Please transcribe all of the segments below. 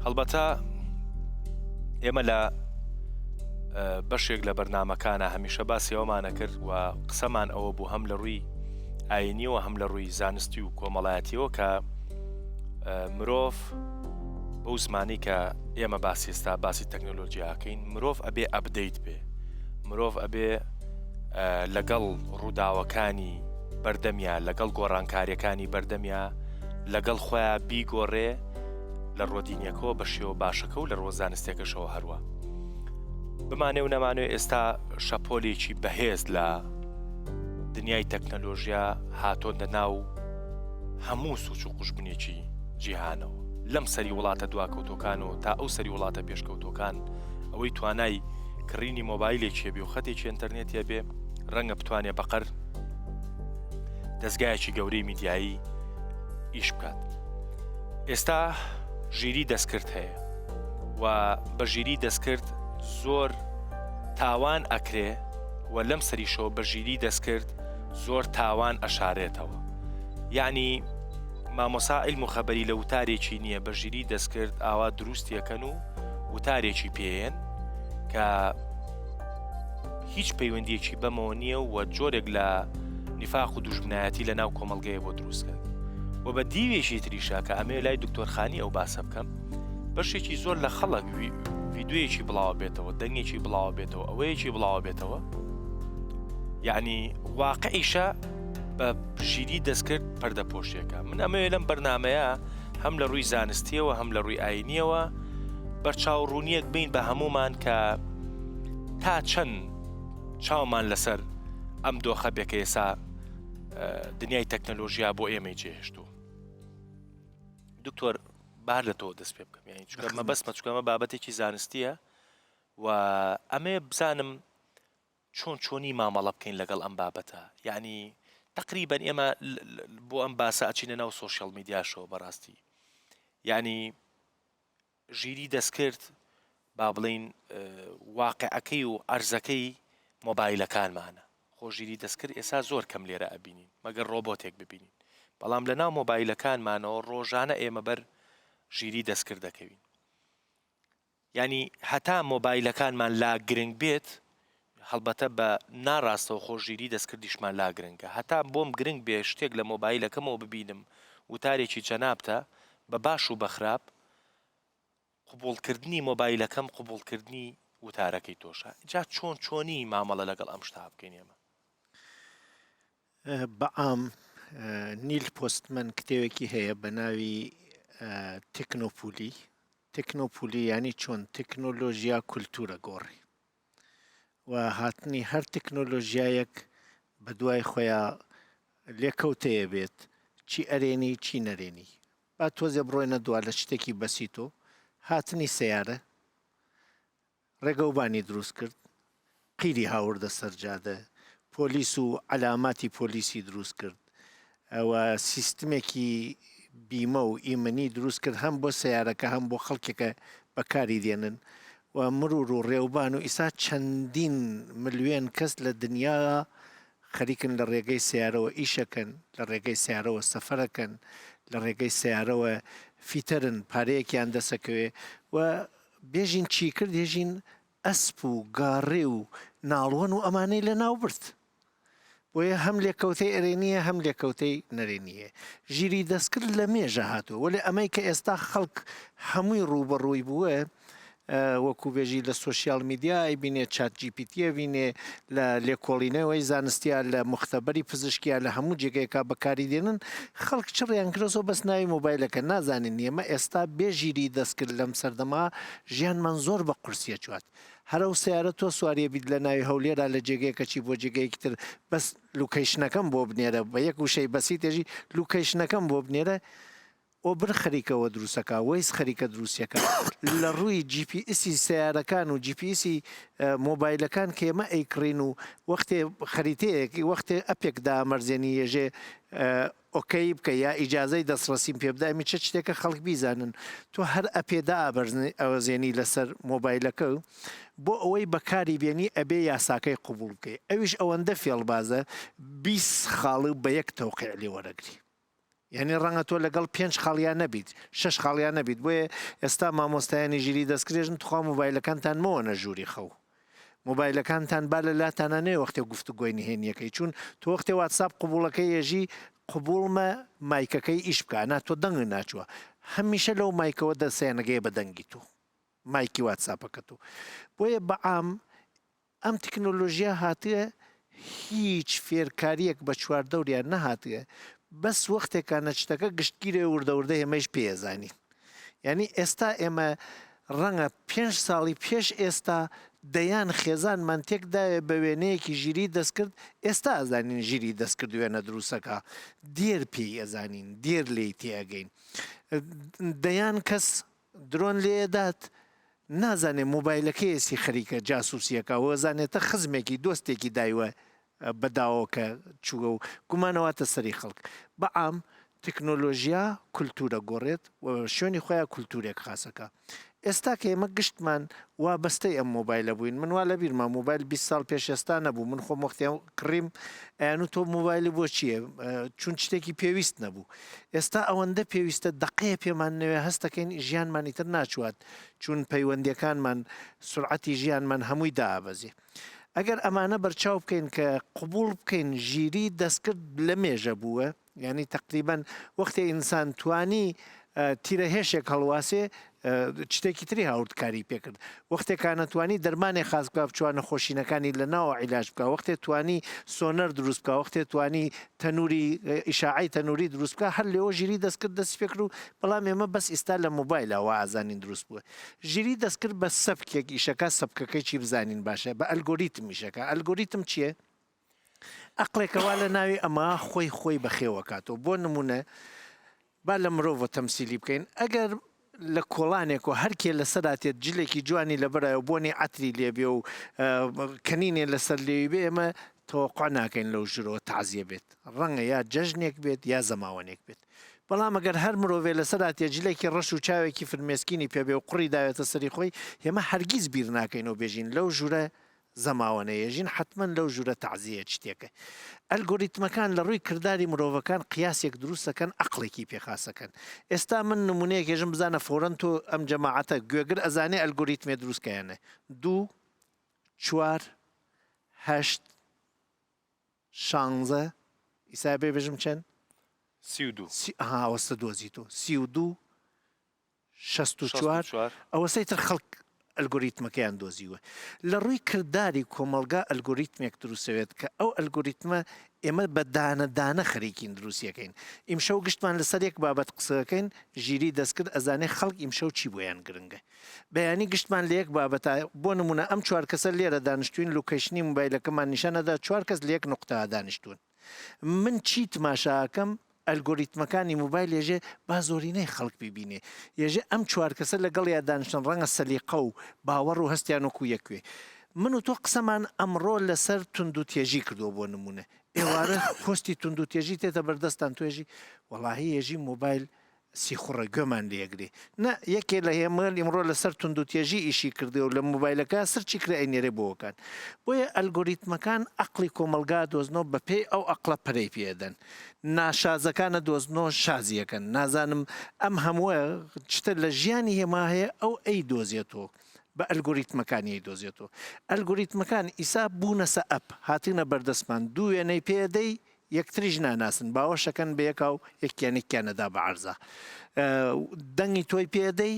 هەڵبەتە ئێمە لە بەشێک لە بەرنامەکانە هەمیشە باسی ئەومانە کرد و قسەمان ئەوە بوو هەم لە ڕووی ئاینیەوە هەم لە ڕووی زانستی و کۆمەڵایەتیەوە کە مرۆڤ بەو زمانی کە ئێمە باسی ئێستا باسی تەکنۆلۆژیاکەین مرۆڤ ئەبێ ئەپدەیت بێ، مرۆڤ ئەبێ لەگەڵ ڕووداوەکانی بەردەمیا لەگەڵ گۆڕانکاریەکانی بەردەمیا لەگەڵ خۆیان بیگۆڕێ لە ڕۆدینیەکەەوە بە شێوە باشەکە و لە ڕۆزانستێکەشەوە هەروە بمانێ و نەمانوێ ئێستا شەپۆلێکی بەهێز لە دنیای تەکنەلۆژیا هاتۆندە ناو هەموو سوچ و قوشبنێکی جیهانەوە لەم سەری وڵاتە دواکەوتۆکانەوە تا ئەو سەری وڵاتە پێشکەوتۆکان ئەوەی توانای کڕینی مۆبایلێکیە بێ و خەتێکی ئینتەرنێتیە بێ ڕەنگە بتوانێت بەقەر دەستگایەکی گەورەی میدیایی ئیش بکات. ئێستا ژیری دەستکرد هەیە و بە ژیری دەستکرد زۆر تاوان ئەکرێ و لەم سەریشەوە بە ژیری دەستکرد زۆر تاوان ئەشارێتەوە. یعنی مامۆسا عیلم و خەبەری لە وتارێکی نییە بە ژیری دەستکرد ئاوا دروستیەکەن و وتارێکی پێیەن کە هیچ پەیوەندیەکی بەمەوە نییە و جۆرێک لە نیفاق و دوژمنایەتی لە ناو کۆمەڵگەیە بۆ دروستکرد و بە دیوێژی تریشا کە ئەمێ لای دکتۆرخانی ئەو باسە بکەم بەشێکی زۆر لە خەڵک ڤیددیویەکی بڵاو بێتەوە دەنگێکی بڵاو بێتەوە ئەوەیەکی بڵاو بێتەوە یعنی واقعیشە بە ژیری دەستکرد پەردەپۆشیەکە. من ئەمەوێ لەم بەرنامەیە هەم لە ڕووی زانستیەوە هەم لە ڕووی ئاینیەوە بەرچاوڕوونیەک بین بە هەمومان کە تا چەند چاومان لەسەر ئەم دۆخە بێکە ئێسا دنیای تەکنەلۆژیا بۆ ئێمەی جێهێشتووە. دکتۆر بار لە تۆ دەست پێ بکەم یعنی چونکە مەبەستمە چونکە بابەتێکی زانستیە و ئەمێ بزانم چۆنی مامەڵە بکەین لەگەڵ ئەم بابەتە. یعنی تقریبەن ئێمە بۆ ئەم باسە ئەچینە ناو سۆشیال میدیاشەوە بەڕاستی یعنی ژیری دەستکرد با بڵین واقعەکەی و ئەرزەکەی مۆبایلەکانمانە. خۆژیری دەستکرد ئێستا زۆر کەم لێرە ئەبینین مەگەر ڕۆبۆتێک ببینین، بەڵام لە ناو مۆبایلەکانمانەوە ڕۆژانە ئێمە بەر ژیری دەستکرد دەکەوین. یعنی هەتا مۆبایلەکانمان لا گرنگ بێت هەڵبەتە بە ناڕاستەوە خۆژیری دەستکردیشمان لا گرنگە. هەتا بۆم گرنگ بێ شتێک لە مۆبایلەکەمەوە ببینم وتارێکی جەنابتە بە باش و بەخراپ قبولکردنی مۆبایلەکەم قبولکردنی وتارەکەی تۆشە. جا چۆنی مامەڵە لەگەڵ ئەم شتا بکەین ئێمە؟ بەعام نیل پۆستمەن کتێوێکی هەیە بە ناوی تەکنۆپولی ینی چۆن تەکنۆلۆژیا کولتورە گۆڕی و هاتنی هەر تەکنۆلۆژیایەک بە دوای خۆیان لێکەوتەیە بێت چی ئەرێنی چی نەرێنی. با تۆزێ بڕۆینە دوا لە شتێکی بەسیتۆ هاتنی سیارە ڕێگەوبانی دروست کرد، قیری هاوردە سەرجادە، پۆلیس و علاماتی پۆلیسی دروست کرد، ئەوە سیستمێکی بیمە و ئیمەنی دروست کرد هەم بۆ سیارەکە هەم بۆ خەڵکێکە بەکاری دێنن و مرور و ڕێوبان و ئیسا چەندین ملیۆن کەس لە دنیا خەریکن لە ڕێگەی سیارەوە ئیشەکەن، لە ڕێگەی سیارەوە سەفەرەکەن، لە ڕێگەی سیارەوە فیتەرن پارەیەکیان دەسەکەوێ و بێژین چی کرد هێژین ئەسپ و گاڕێ و ناڵوەن و ئەمانەی لە ناو برد. بۆیە هەم لێکەوتەی ئەرێنیە هەم لێکەوتەی نەرێنیە. ژیری دەستکرد لە مێژە هاتووە وەلێ ئەمەی کە ئێستا خەڵک هەمووی ڕوبەڕووی بووە وەکو بێژی لە سۆشیال میدیا ئەیبینێ چات جیپیتیە بینێ لە لێکۆڵینەوەی زانستیان لە مختبەری پزیشکیان لە هەموو جێگەیەکە بەکاری دێنن خەڵک چڕیان کرۆزۆ بەس ناوی مۆبایلەکە نازانین نیەمە ئێستا بێژیری دەستکرد لەم سەردەما ژیانمان زۆر بە قورسیە چوات. هەرە و سیارە تۆ سواریە بیت لە ناوی هەولێرا لە جێگەیەکەچی بۆ جێگەیەکی تر بەس لوکەیشنەکەم بۆ بنێرە بە یەک وشەی بەسی تێژی لوکەیشنەکەم بۆ بنێرە ئۆ بر خەریکەوە دروستەکە وەیس خەریکە دروستیەکە لە ڕووی GPSی سیارەکان و GPSی مۆبایلەکان کە ئێمە ئەیکڕین و وەختێ خەریتەیەکی وەختێ ئەپێک دامەرزێنی ێژێ ئۆکەی بکە یا ئیجازەی دەستڕەسیم پێ بدایمی چه شتێکە خەڵک بیزانن تۆ هەر ئەپێدا ئەوەزێنی لەسەر مۆبایلەکە بۆ ئەوەی بەکاری بێنی ئەبێ یاساکەی قوبوڵ بکەی ئەویش ئەوەندە فێڵبازە 20 خاڵ بە یەک تەوقیع لێ وەرەگری یعنی ڕەنگە تۆ لەگەڵ 5 خاڵیان نەبیت 6 خاڵیان نەبیت بۆیە ئێستا مامۆستایانی ژیری دەستکرێژن تخوا مۆبایلەکانتان مەوەنە ژووری خەو مۆبایلەکانتان با لە لاتانە نێ وەختێ گفتوگۆی نهێنیەکەی چون تۆ وەختێ واتساپ قبوڵەکەی ێژی قبوڵمە مایکەکەی ئیش بکە نا تۆ دەنگ ناچووە هەمیشە لەو مایکەوە دەسێنەگەی بە دەنگی تۆ مایکی واتساپەکە تۆ بۆیە بەعام ئەم تکنۆلۆژیا هاتیە هیچ فێرکاریەک بە چواردەوریان نەهاتیە بەس وەختێکانە شتەکە گشتگیرێ وردەوردە ئێمەش پێزانین یعنی ئێستا ئێمە ڕەنگە 5 ساڵی پێش ئێستا دەیان خێزانمان تێکداوێ بە وێنەیەکی ژیری دەستکرد ئێستا ئەزانین ژیری دەستکرد وێنە دروستەکە دێر پێی ئەزانین دێر لێی تێگەین دەیان کەس درۆن لێدات نازانێ مۆبایلەکەی ئێسی خەریکە جاسووسیەکە وەزانێتە خزمێکی دۆستێکی دایوە بەداوەکە چووە و گومانەواتە سەری خەڵک بەعام تکنۆلۆژیا کولتورە گۆڕێت و شوێنی خۆیان کولتورێک خاسەکە ئێستا کە ئێمە گشتمان وابەستەی ئەم مۆبایلە بووین من وا لە بیرما مۆبایل 20 ساڵ پێش ئێستا نەبوو من خۆم وەختیان کڕیم ئەیان و تۆ مۆبایلی بۆ چییە چون شتێکی پێویست نەبوو ئێستا ئەوەندە پێویستە دقەیە پێمان نوێ هەستەکەین ژیانمانی تر ناچوات چون پەیوەندیەکانمان سرعەتی ژیانمان هەمووی دابەزێ ئەگەر ئەمانە بەرچاو بکەین کە قبول بکەین ژیری دەستکرد لە مێژە بووە یعنی تقریبان وەختی ئینسان توانی تیرە هێشێک هەڵواسێ شتێکی تری هاوردکاری پێکرد وەختێکانە توانی دەرمانێک خاص بکە بچوانە خۆشینەکانی لە ناوە عیلاج بکە وەختێ توانی سۆنەر دروست بکە وەختێ توانی تەنوری ئیشاعی تەنوری دروست بکە هەر لێەوە ژیری دەستکرد دەست فێکر و بەڵام ئێمە بەس ئێستا لە مۆبایلەوە ئازانین دروست بووە ژیری دەستکرد بە سەبکێک ئیشەکە سەبکەکەی چی بزانین باشە بە ئەلگۆریتم ئیشەکە ئەلگۆریتم چییە؟ عەقڵێکەوە لە ناوی ئەمە خۆی بەخێوە کاتەوە بۆ نمونە با لە مرۆڤە تەمسیلی بکەین ئەگەر لە کۆڵانێک و هەرکێ لەسەراتێت جلێکی جوانی لەبەرایە بۆنی عەتری لێبێ و کەنینێ لەسەر لێوی بێ ئێمە تەوەقع ناکەین لەو ژرەوە تەعزیە بێت ڕەنگە یا جەژنێک بێت یا زەماوەنێک بێت بەڵام ئەگەر هەر مرۆڤێ لەسەراتێ جلێکی ڕەش و چاوێکی فرمێسکینی پێبێ و قوڕی داوێتە سەری خۆی ئێمە هەرگیز بیر ناکەینەوە بێژین لەو ژوورە زەماوەنەیەژین حتمما لەو ژوورە تەعزیە شتێکە ئەلگۆریتمەکان لە ڕووی کردداری مرۆڤەکان قیاسێک دروستەکەن عەقڵێکی پێخاسەکەن ئێستا من نمونەیەکێژم بزانە فۆرەن تۆ ئەم جەماعەتە گوێگر ئەزانێ ئەلگۆریتمێ دروستکەیانە 2 4 8 16 ئیسا بێبێژم چەند 32 وەستە دۆزی تۆ 32 64 ئەوەسەی تر خەڵک ئەلگۆریتمەکەیان دۆزیوە لە ڕووی کردداری کۆمەلگا ئەلگۆریتمێک دروستەوێت کە ئەو ئەلگۆریتمە ئێمە بە دانەدانە خەریکین دروستیەکەین ئیمشەو گشتمان لەسەر یەک بابەت قسەکەین ژیری دەستکرد ئەزانێ خەڵک ئیمشەو چی بۆیان گرنگە بەیانی گشتمان لە یەک بابەتە بۆ نمونە ئەم 4 کەسە لێرە دانیشتوین لوکەیشنی مۆبایلەکەمان نیشانەدا 4 کەس لە یەک نقطە دانیشتوون من چی تماشاکەم ئەلگۆریتمەکانی مۆبایل ێژێ با زۆرینەی خەڵک ببینێ ێژێ ئەم 4 کەسە لەگەڵ یا دانیشتن ڕەنگە سەلیقە و باوەڕ و هەستیان وەکو یەکوێ من و تۆ قسەمان ئەمڕۆ لەسەر تونند و تێژی کردووە بۆ نمونە ئێوارە پۆستی تونند و تێژی تێتە بەردەستان توێژی وەڵاهی ێژی مۆبایل سیخوڕە گوێمان لێگرێ نە یەکێ لە هێمەل ئیمڕۆ لەسەر تونند و تێژی ئیشی کردێ و لە مۆبایلەکە سەرچی کرا ئەینێرێ بۆکان بۆیە ئەلگۆریتمەکان عەقڵی کۆمەلگا دۆزنەوە بە پێی ئەو عەقڵە پەرەی پێدەن ناشازەکانە دۆزنەوە شازیەکەن نازانم ئەم هەمووە شتە لە ژیانی هێما هەیە ئەو ئەی دۆزیێتەوە بە ئەلگۆریتمەکانی دۆزیێتەوە ئەلگۆریتمەکان ئیسا بوونەسە ئەپ هاتینە بەردەستمان دوو وێنەی پێدەی یەکتریش ناناسن باوەشەکەن بە یەکا و یەکیانێکیانەدا بە عەرزە دەنگی تۆی پێدەی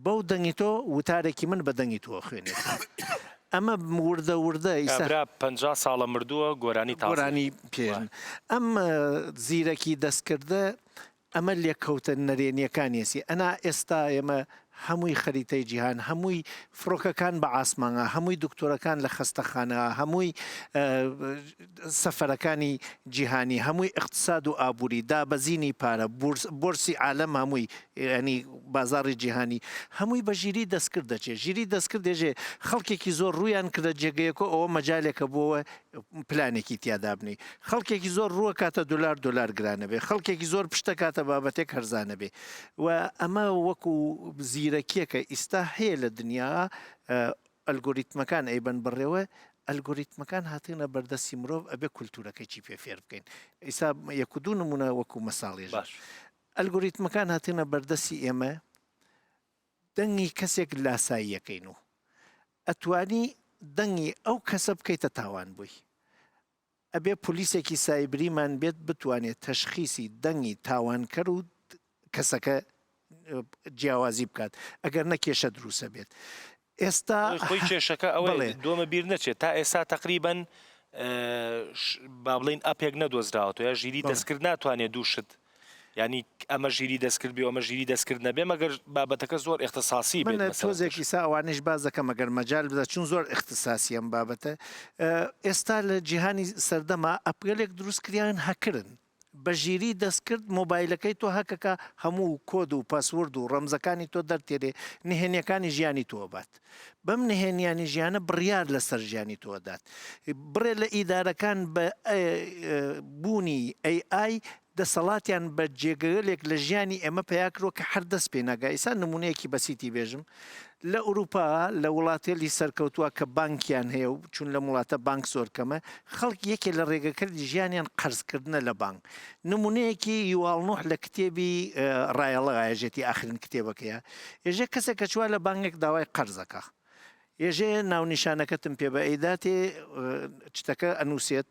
بەو دەنگی تۆ وتارێکی من بە دەنگی تۆ خوێنێت ئەمە وردە ئیسا 50 ساڵە مردووە گۆرانی پێژن ئەم زیرەکی دەستکردە ئەمە لێککەوتە نەرێنیەکانیسی ئەنا ئێستا ئێمە هەمووی خەریتەی جیهان هەمووی فڕۆکەکان بە ئاسمانە هەمووی دکتۆرەکان لە خەستەخانە هەمووی سەفەرەکانی جیهانی هەمووی اقتصاد و ئابووری دابەزینی پارە بۆرسی عالەم هەمووی ینی بازاڕی جیهانی هەمووی بە ژیری دەستکرد دەچێت ژیری دەستکرد دێژێ خەڵکێکی زۆر ڕویان کردە جێگەیەکە ئەوە مەجالێکە بۆەوە پلانێکی تیادا بنی خەڵکێکی زۆر ڕووە کاتە دلار گرانە بێ خەڵکێکی زۆر پشتە کاتە بابەتێک هەرزانە بێ و ئەمە وەکو زیرەکیەکە ئیستا هەیە لە دنیا ئەلگۆریتمەکان ئەیبەن بڕێوە ئەلگۆریتمەکان هاتنە بەردەستی مرۆڤ ئەبێ کولتورەکەی پێ فێر بکەین. ئیسا یەک و دوو نمونە وەکو مەساڵێژ باش ئەلگۆریتمەکان هاتنە بەردەستی ئێمە دەنگی کەسێک لاساییەکەین و ئەتوانی دەنگی ئەو کەسە بکەیتە تاوان بووی. ئەبێ پلیسێکی سایبریمان بێت بتوانێت تەشخیصی دەنگی تاوانکەر و کەسەکە جیاوازی بکات ئەگەر نەکێشە دروستە بێت. ئێستا خۆی کێشەکە ئەوەی دۆمە بیر نەچێت تا ئێستا تقریبەن با بڵین ئەپێک نەدۆزراوەوە یا ژیری دەستکرد ناتوانێت دووشت ینی ئەمە ژیری دەستکرد بێ ئەمە ژیری دەستکرد نەبێ مەگەر بابەتەکە زۆر اختصاسی من تۆزێکی سا ئەوانش باز دەکەم مەگەر مەجال بدە چون زۆر اختصاسی ئەم بابەتە. ئێستا لە جیهانی سەردەما ئەپگەلێک دروستکریان هەکردن بە ژیری دەستکرد مۆبایلەکەی تۆ هەکەکە هەموو کۆد و پاسورد و ڕەمزەکانی تۆ دەرتێرێ نهێنیەکانی ژیانی تۆ بات. بەم نهێنیانی ژیانە بڕیار لەسەر ژیانی تۆدات. بڕێ لە ئیدارەکان بە بوونی AI دەسەڵاتیان بە جێگەلێک لە ژیانی ئێمە پیاکرۆ کە هەر دەست پێ ناگا. ئیسا نمونەیەکی بەسیتی بێژم لە ئوروپا لە وڵاتێلی سەرکەوتووە کە بانکیان هەیە و چون لە وڵاتە بانک زۆر کەمە خەڵک یەکێ لە ڕێگەکردی ژیانیان قەرزکردنە لە بانک. نمونەیەکی یوواڵنوح لە کتێبی ڕایەڵە ئاژێتی ئاخرین کتێبەکەیە ێژێ کەسێک کە چوە لە بانکێک داوای قەرزەکە ێژێ ناونیشانەکەتم پێ بە ئەیداتێ شتەکە ئەنووسێت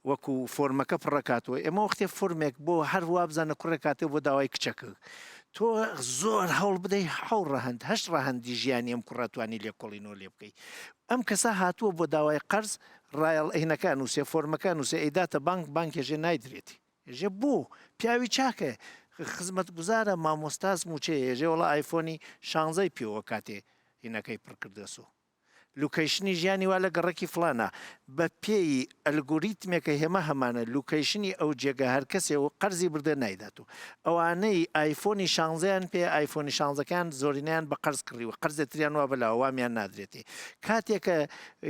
وەکو فۆرمەکە پڕەکاتەوە ئێمە وەختێ فۆرمێک بۆ هەر وابزانە کوڕێکاتێ بۆ داوای کچەکە تۆ زۆر هەوڵ بدەی حەو ڕەهەند هەشت ڕەهەندی ژیانی ئەم کوڕاتوانی لێکۆڵینەوە لێ بکەی. ئەم کەسە هاتووە بۆ داوای قەرز ڕایەڵ عینەکە نووسێ فۆرمەکە نووسێ ئەیداتە بانک بانکێژێ نایدرێتی ێژێ بوو پیاوی چاکە خزمەت گوزارە مامۆستاز موچێ ێژێ وڵا ئایفۆنی 16 پێوە کاتێ هینەکەی پڕکردەسۆ لوکیشنی ژیانی وا لە گەڕێکی فلانە بە پێی ئەلگۆریتمێکە هێمە هەمانە لوکیشنی ئەو جێگە هەر کەسێ و قەرزی بردە نایدات و ئەوانەی ئایفۆنی 16یان پێ ئایفۆنی 16کان زۆرینیان بە قەرز کڕیوە قەرزێتریان وا بەلاوە وامیان نادرێتی کاتێکە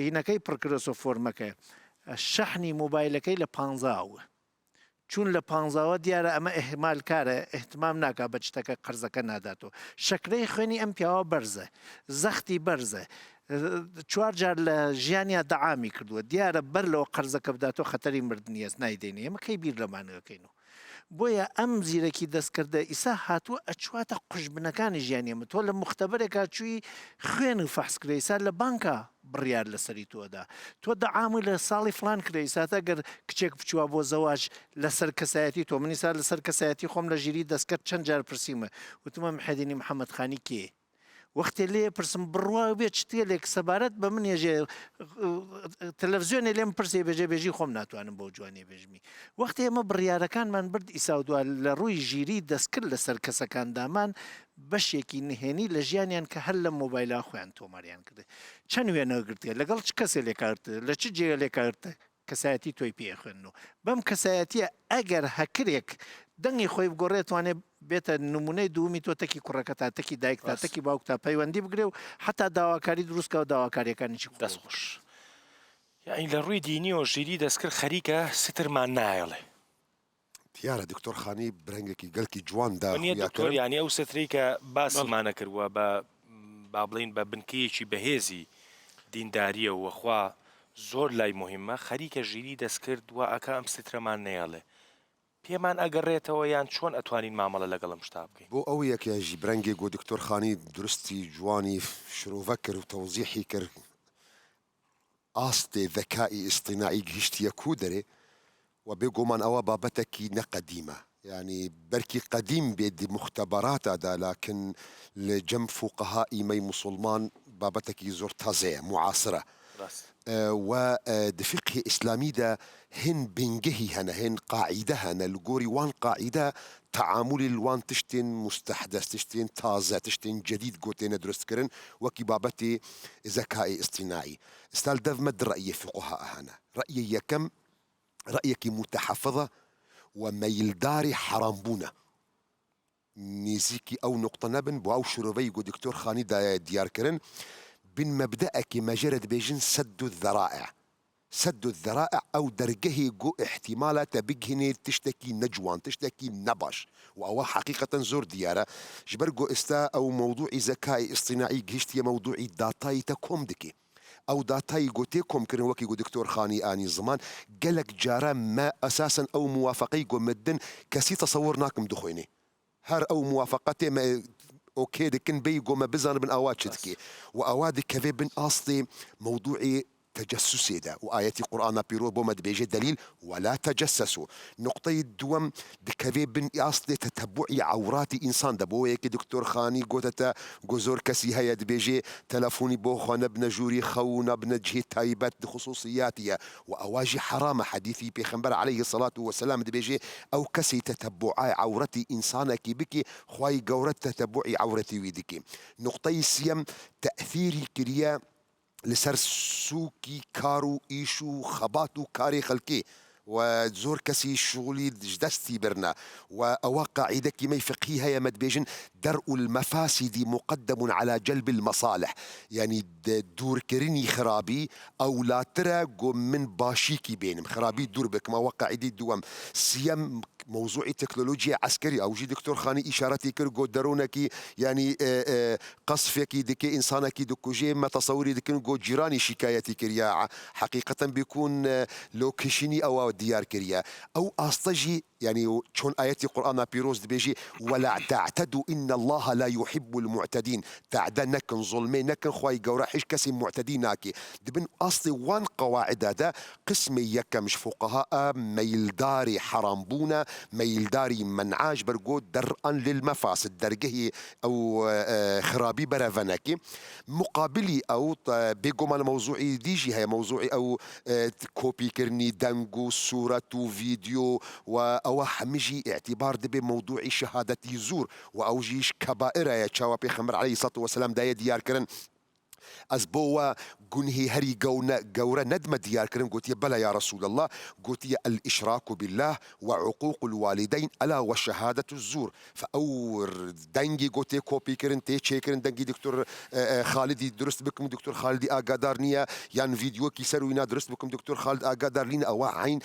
هینەکەی پڕکرۆسۆ فۆرمەکە شەحنی مۆبایلەکەی لە 15وە چون لە 15وە دیارە ئەمە ئەحتمال کارە احتمام ناکا بە شتەکە قەرزەکە ناداتەوە شەکرەی خوێنی ئەم پیاوە بەرزە زەختی بەرزە 4 جار لە ژیانیا دەعامی کردووە دیارە بەر لەوە قەرزەکە بداتۆ خەتەری مردنیەس نایدێنێ ئێمە کەی بیر لەمانەکەین و بۆیە ئەم زیرەکی دەستکردە ئیسا هاتووە ئەچواتە قوشبنەکانی ژیانی ئێمە تۆ لە مختبەرێکا چووی خوێن و فەحسکرێ ئیسا لە بانکە بڕیار لەسەری تۆدا تۆ دەعامی لە ساڵی فلان کرێ ئیساتە گەر کچێک بچووە بۆ زەواج لەسەر کەسایەتی تۆ منیسا لەسەر کەسایەتی خۆم لە ژیری دەستکرد چەند جار پرسیمە وتمە محەدینی محەممەد خانی کێ وەختێ لێ پرسم بڕوا بێت شتێلێک سەبارەت بە من ێژێ تەلەڤزیۆنێ لێم پرسێ بێژێ بێژی خۆم ناتوانم بۆ جوانێ بێژمی وەختی ئێمە بڕیارەکانمان برد ئیسا دووە لە ڕووی ژیری دەستکرد لەسەر کەسەکاندامان بەشێکی نهێنی لە ژیانیان کە هەر لە مۆبایلا خۆیان تۆماریان کرد چەند وێنەگرتێ لەگەڵ چ کەسێ لێکارتە لە چ جێگە لێکارتە کەسایەتی تۆی پێخوێنەوە بەم کەسایەتیە ئەگەر هەکرێک دەنگی خۆی بگۆڕێتوانێ بێتە نمونەی دومی تۆ تەکی کوڕەکە تا تەکی دایک تا تەکی باوک تا پەیوەندی بگرێ و حتا داواکاری دروستکە و داواکاریەکانیی دەستخۆش یعنی لە ڕووی دینی و ژیری دەستکرد خەریکە سترمان نایڵێ دیارە دکتۆر خانی برنگێکی گەلکی جواندا دکتۆر ینی ئەو ستری کە باسیمانە کردووە بە با بڵین بە بنکەیەکی بەهێزی دینداریە وەخوا زۆر لای مهمە خەریکە ژیری دەستکرد وە ئەکە ئەم سترەمان نەیەڵێ پێمان ئەگەڕێتەوە یان چۆن ئەتوانین مامەڵە لەگەڵم شتا بکەین بۆ ئەو یەکێژی برەنگێک بۆ دکتۆر خانی درستی جوانی شرۆڤە کرد و تەوزیحی کرد ئاستێ ذەکای ئیصطیناعی گشتیە کو دەرێ و بێگومان ئەوە بابەتێکی نەقەدیمە يعني بركي قديم بيد مختبراتها لكن لجم فقهاء مي مسلمان بابتك زور تازه معاصرة ودفقه إسلامي ده هن بنجهي هنا هن قاعدة هنا الجوري وان قاعدة تعامل الوان تشتين مستحدث تشتين تازة تشتين جديد قوتين درست كرن وكي بابتي ذكاء اصطناعي استال دف مد رأي فقهاء هنا رأيي كم رأيك متحفظة وميلداري حرام بونا نيزيكي أو نقطة نبن بو أو شروبي قو دكتور خاني ديار كرن بن مبدأك مجرد بيجن سد الذرائع سد الذرائع أو درجه جو احتمالة تبجهني تشتكي نجوان تشتكي نبش وأو حقيقة زور ديارة جبرجو استا أو موضوع ذكاء اصطناعي جهشتي موضوع داتاي تكوم دكي او داتای گوتی کم کردن وکی گو دکتور خانی آنی زمان گلک جارا ما اساسا او موافقی گو مدن کسی تصور ناکم دخوینه هر او موافقته ما اوكي دكن بي قوم بزن بن اواد شدكي واواد كذا بن اصلي موضوعي تجسسي ده وآياتي قرآن بيرو بومد بيجي دليل ولا تجسسوا نقطة الدوم دكذا بن اصلي تتبعي عورات انسان ده بو يكي دكتور خاني قوتتا جوزور كسي هيا بيجي تلفوني بو خوانا بنجوري خونا بنجهي تايبات خصوصياتي واواجي حرام حديثي بيخنبر عليه الصلاة والسلام ده بيجي او كسي تتبعي عورتي انسانك بكي خواي قورت تتبعي عورتي ويدكي نقطة سيم تأثيري كريا لسر سوكي كارو إيشو خباتو كاري خلكي وزور كسي شغلي جدستي برنا وأواقع قاعدة كما فقهيها يا مدبيجن درء المفاسد مقدم على جلب المصالح يعني دور كرني خرابي أو لا ترى من باشيكي بينهم خرابي دور بك ما وقع عدي دوام سيم موضوع تكنولوجيا عسكري او جي دكتور خاني اشارتي كرغو درونكي يعني قصفك دكي انسانك دكو جي ما تصوري دكنغو جيراني شكايتي كريا حقيقه بيكون لوكيشني او ديار كريا او استجي يعني شون آيات القرآن بيروز بيجي ولا تعتدوا إن الله لا يحب المعتدين تعدى نكن ظلمي نكن خواي قورا حيش كسي معتدين ناكي دبن أصلي وان قواعد هذا قسمي يكا مش فقهاء ميلداري حرامبونا ميلداري منعاج برقود درءا للمفاسد درقه أو خرابي برافناكي مقابلي أو بيقوم موضوعي ديجي هي موضوعي أو كوبي كرني دانجو صورة فيديو أو حمجي اعتبار دبي موضوع شهادة زور وأوجيش كبائر يا تشاوا بيخمر عليه الصلاة والسلام دايا ديار كرن أزبوا قنهي هري قورة ندمة ديار كرن قلت بلا يا رسول الله قلت الإشراك بالله وعقوق الوالدين ألا وشهادة الزور فأور دنجي قلت كوبي كرن تيتشي كرن دنجي دكتور خالدي درست بكم دكتور خالدي آقادارنيا يعني فيديو كي سروينا درست بكم دكتور خالد آقادارلين أو عين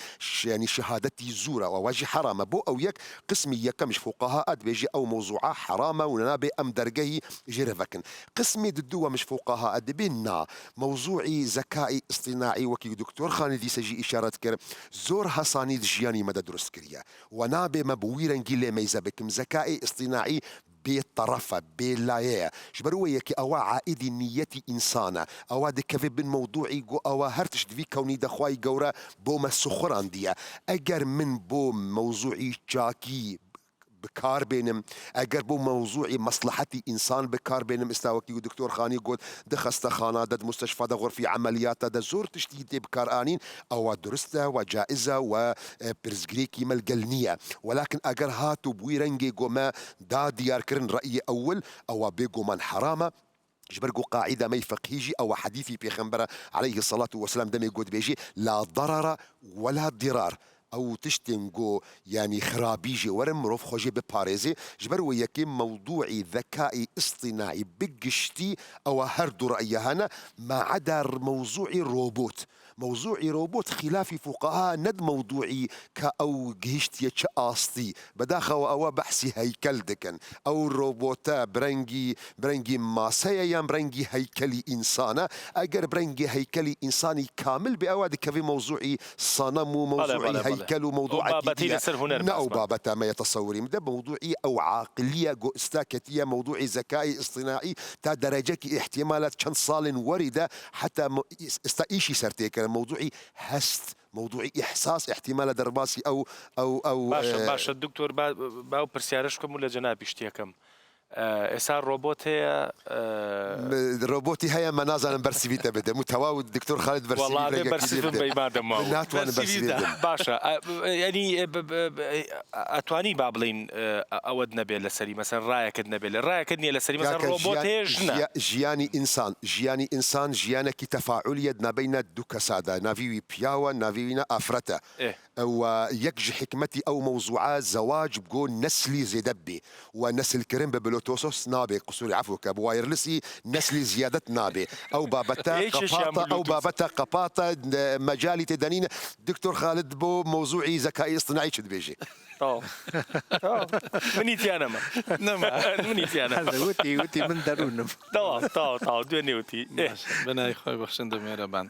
يعني شهادتي زورة وواجي حرام بو أو يك قسمي يك مش فقهاء بيجي أو موضوعة حرامة وننابي أم درجه جرفكن قسمي ددوة مش فقهاء بينا موضوعي ذكائي اصطناعي وكي دكتور خالدي سجي إشارة كر زور حصاني جياني مدى درست كريا ونابي مبويرا جيلي ميزا بكم ذكائي اصطناعي بطرفة بلايا شبروا يكي أوا عائدي نيتي إنسانة أوا دكفي بن موضوعي جو أوا هرتش دفي كوني دخواي جورا بوما السخران ديا أجر من بوم موضوعي جاكي بكار بينم اگر بو موضوعي مصلحتي انسان بكار بينم استاوكي ودكتور خاني قول دخست خانه دد مستشفى د غرفي عمليات د زور تشتيتي بكار انين او درسته وجائزه وبرزغريكي ملقلنيه ولكن اگر هاتو بويرنجي قوما دا ديار كرن راي اول او بيقو من حرامه جبرقو قاعدة ما فقهيجي أو حديثي بيخنبرة عليه الصلاة والسلام دم يقول بيجي لا ضرر ولا ضرار او تشتنجو يعني خرابيجي ورم روف خوجي بباريزي جبرو يكيم موضوعي ذكائي اصطناعي بقشتي او هردو رأيهانا ما عدا موضوعي روبوت موضوعي روبوت خلافي فقهاء ند موضوعي كأو جهشتي أصلي بداخل أو بحثي هيكل دكن أو روبوتا برنجي ماسيا يام برنجي هيكلي إنسانة أجر برنجي هيكلي إنساني كامل بأواد كفي موضوعي صنم وموضوعي هيكل وموضوع أو بابتا ما يتصوري ده موضوعي أو عقلية جو استاكتية موضوعي ذكائي اصطناعي تا درجك احتمالات كان صال وردة حتى استايشي سرتيك موضوعي هست موضوعي إحساس احتمال درباسي أو باشا الدكتور باو برسيارشكم ولا جناب اشتياكم إسار روبوت هي روبوتي هي منازل برسيفيتا بده متواود الدكتور خالد برسيفيتا والله برسيفيتا بيمادة ما ناتوان برسيفيتا باشا يعني أتواني بابلين أودنا بيه لسري مثلا رايك ادنا بيه رايك ادني لسري مثلا روبوت هي جنا جياني إنسان جيانك تفاعل يدنا بين الدكسادة نافيوي بياوا نافيوينا أفرتا ويكجي حكمتي أو موضوعات زواج بقول نسلي زي دبي ونسل كريم ببلوتوث نابي قصوري عفوك بوايرلسي نسلي زيادة نابي أو بابتا قباطة أو بابتا قباطة مجالي تدانين دكتور خالد بو موضوعي ذكاء اصطناعي شد بيجي طبعا طبعا منيتي أنا ما منيتي أنا هذا وتي من درون طبعا دويني وتي بنا يخوي بخشن دميرة بان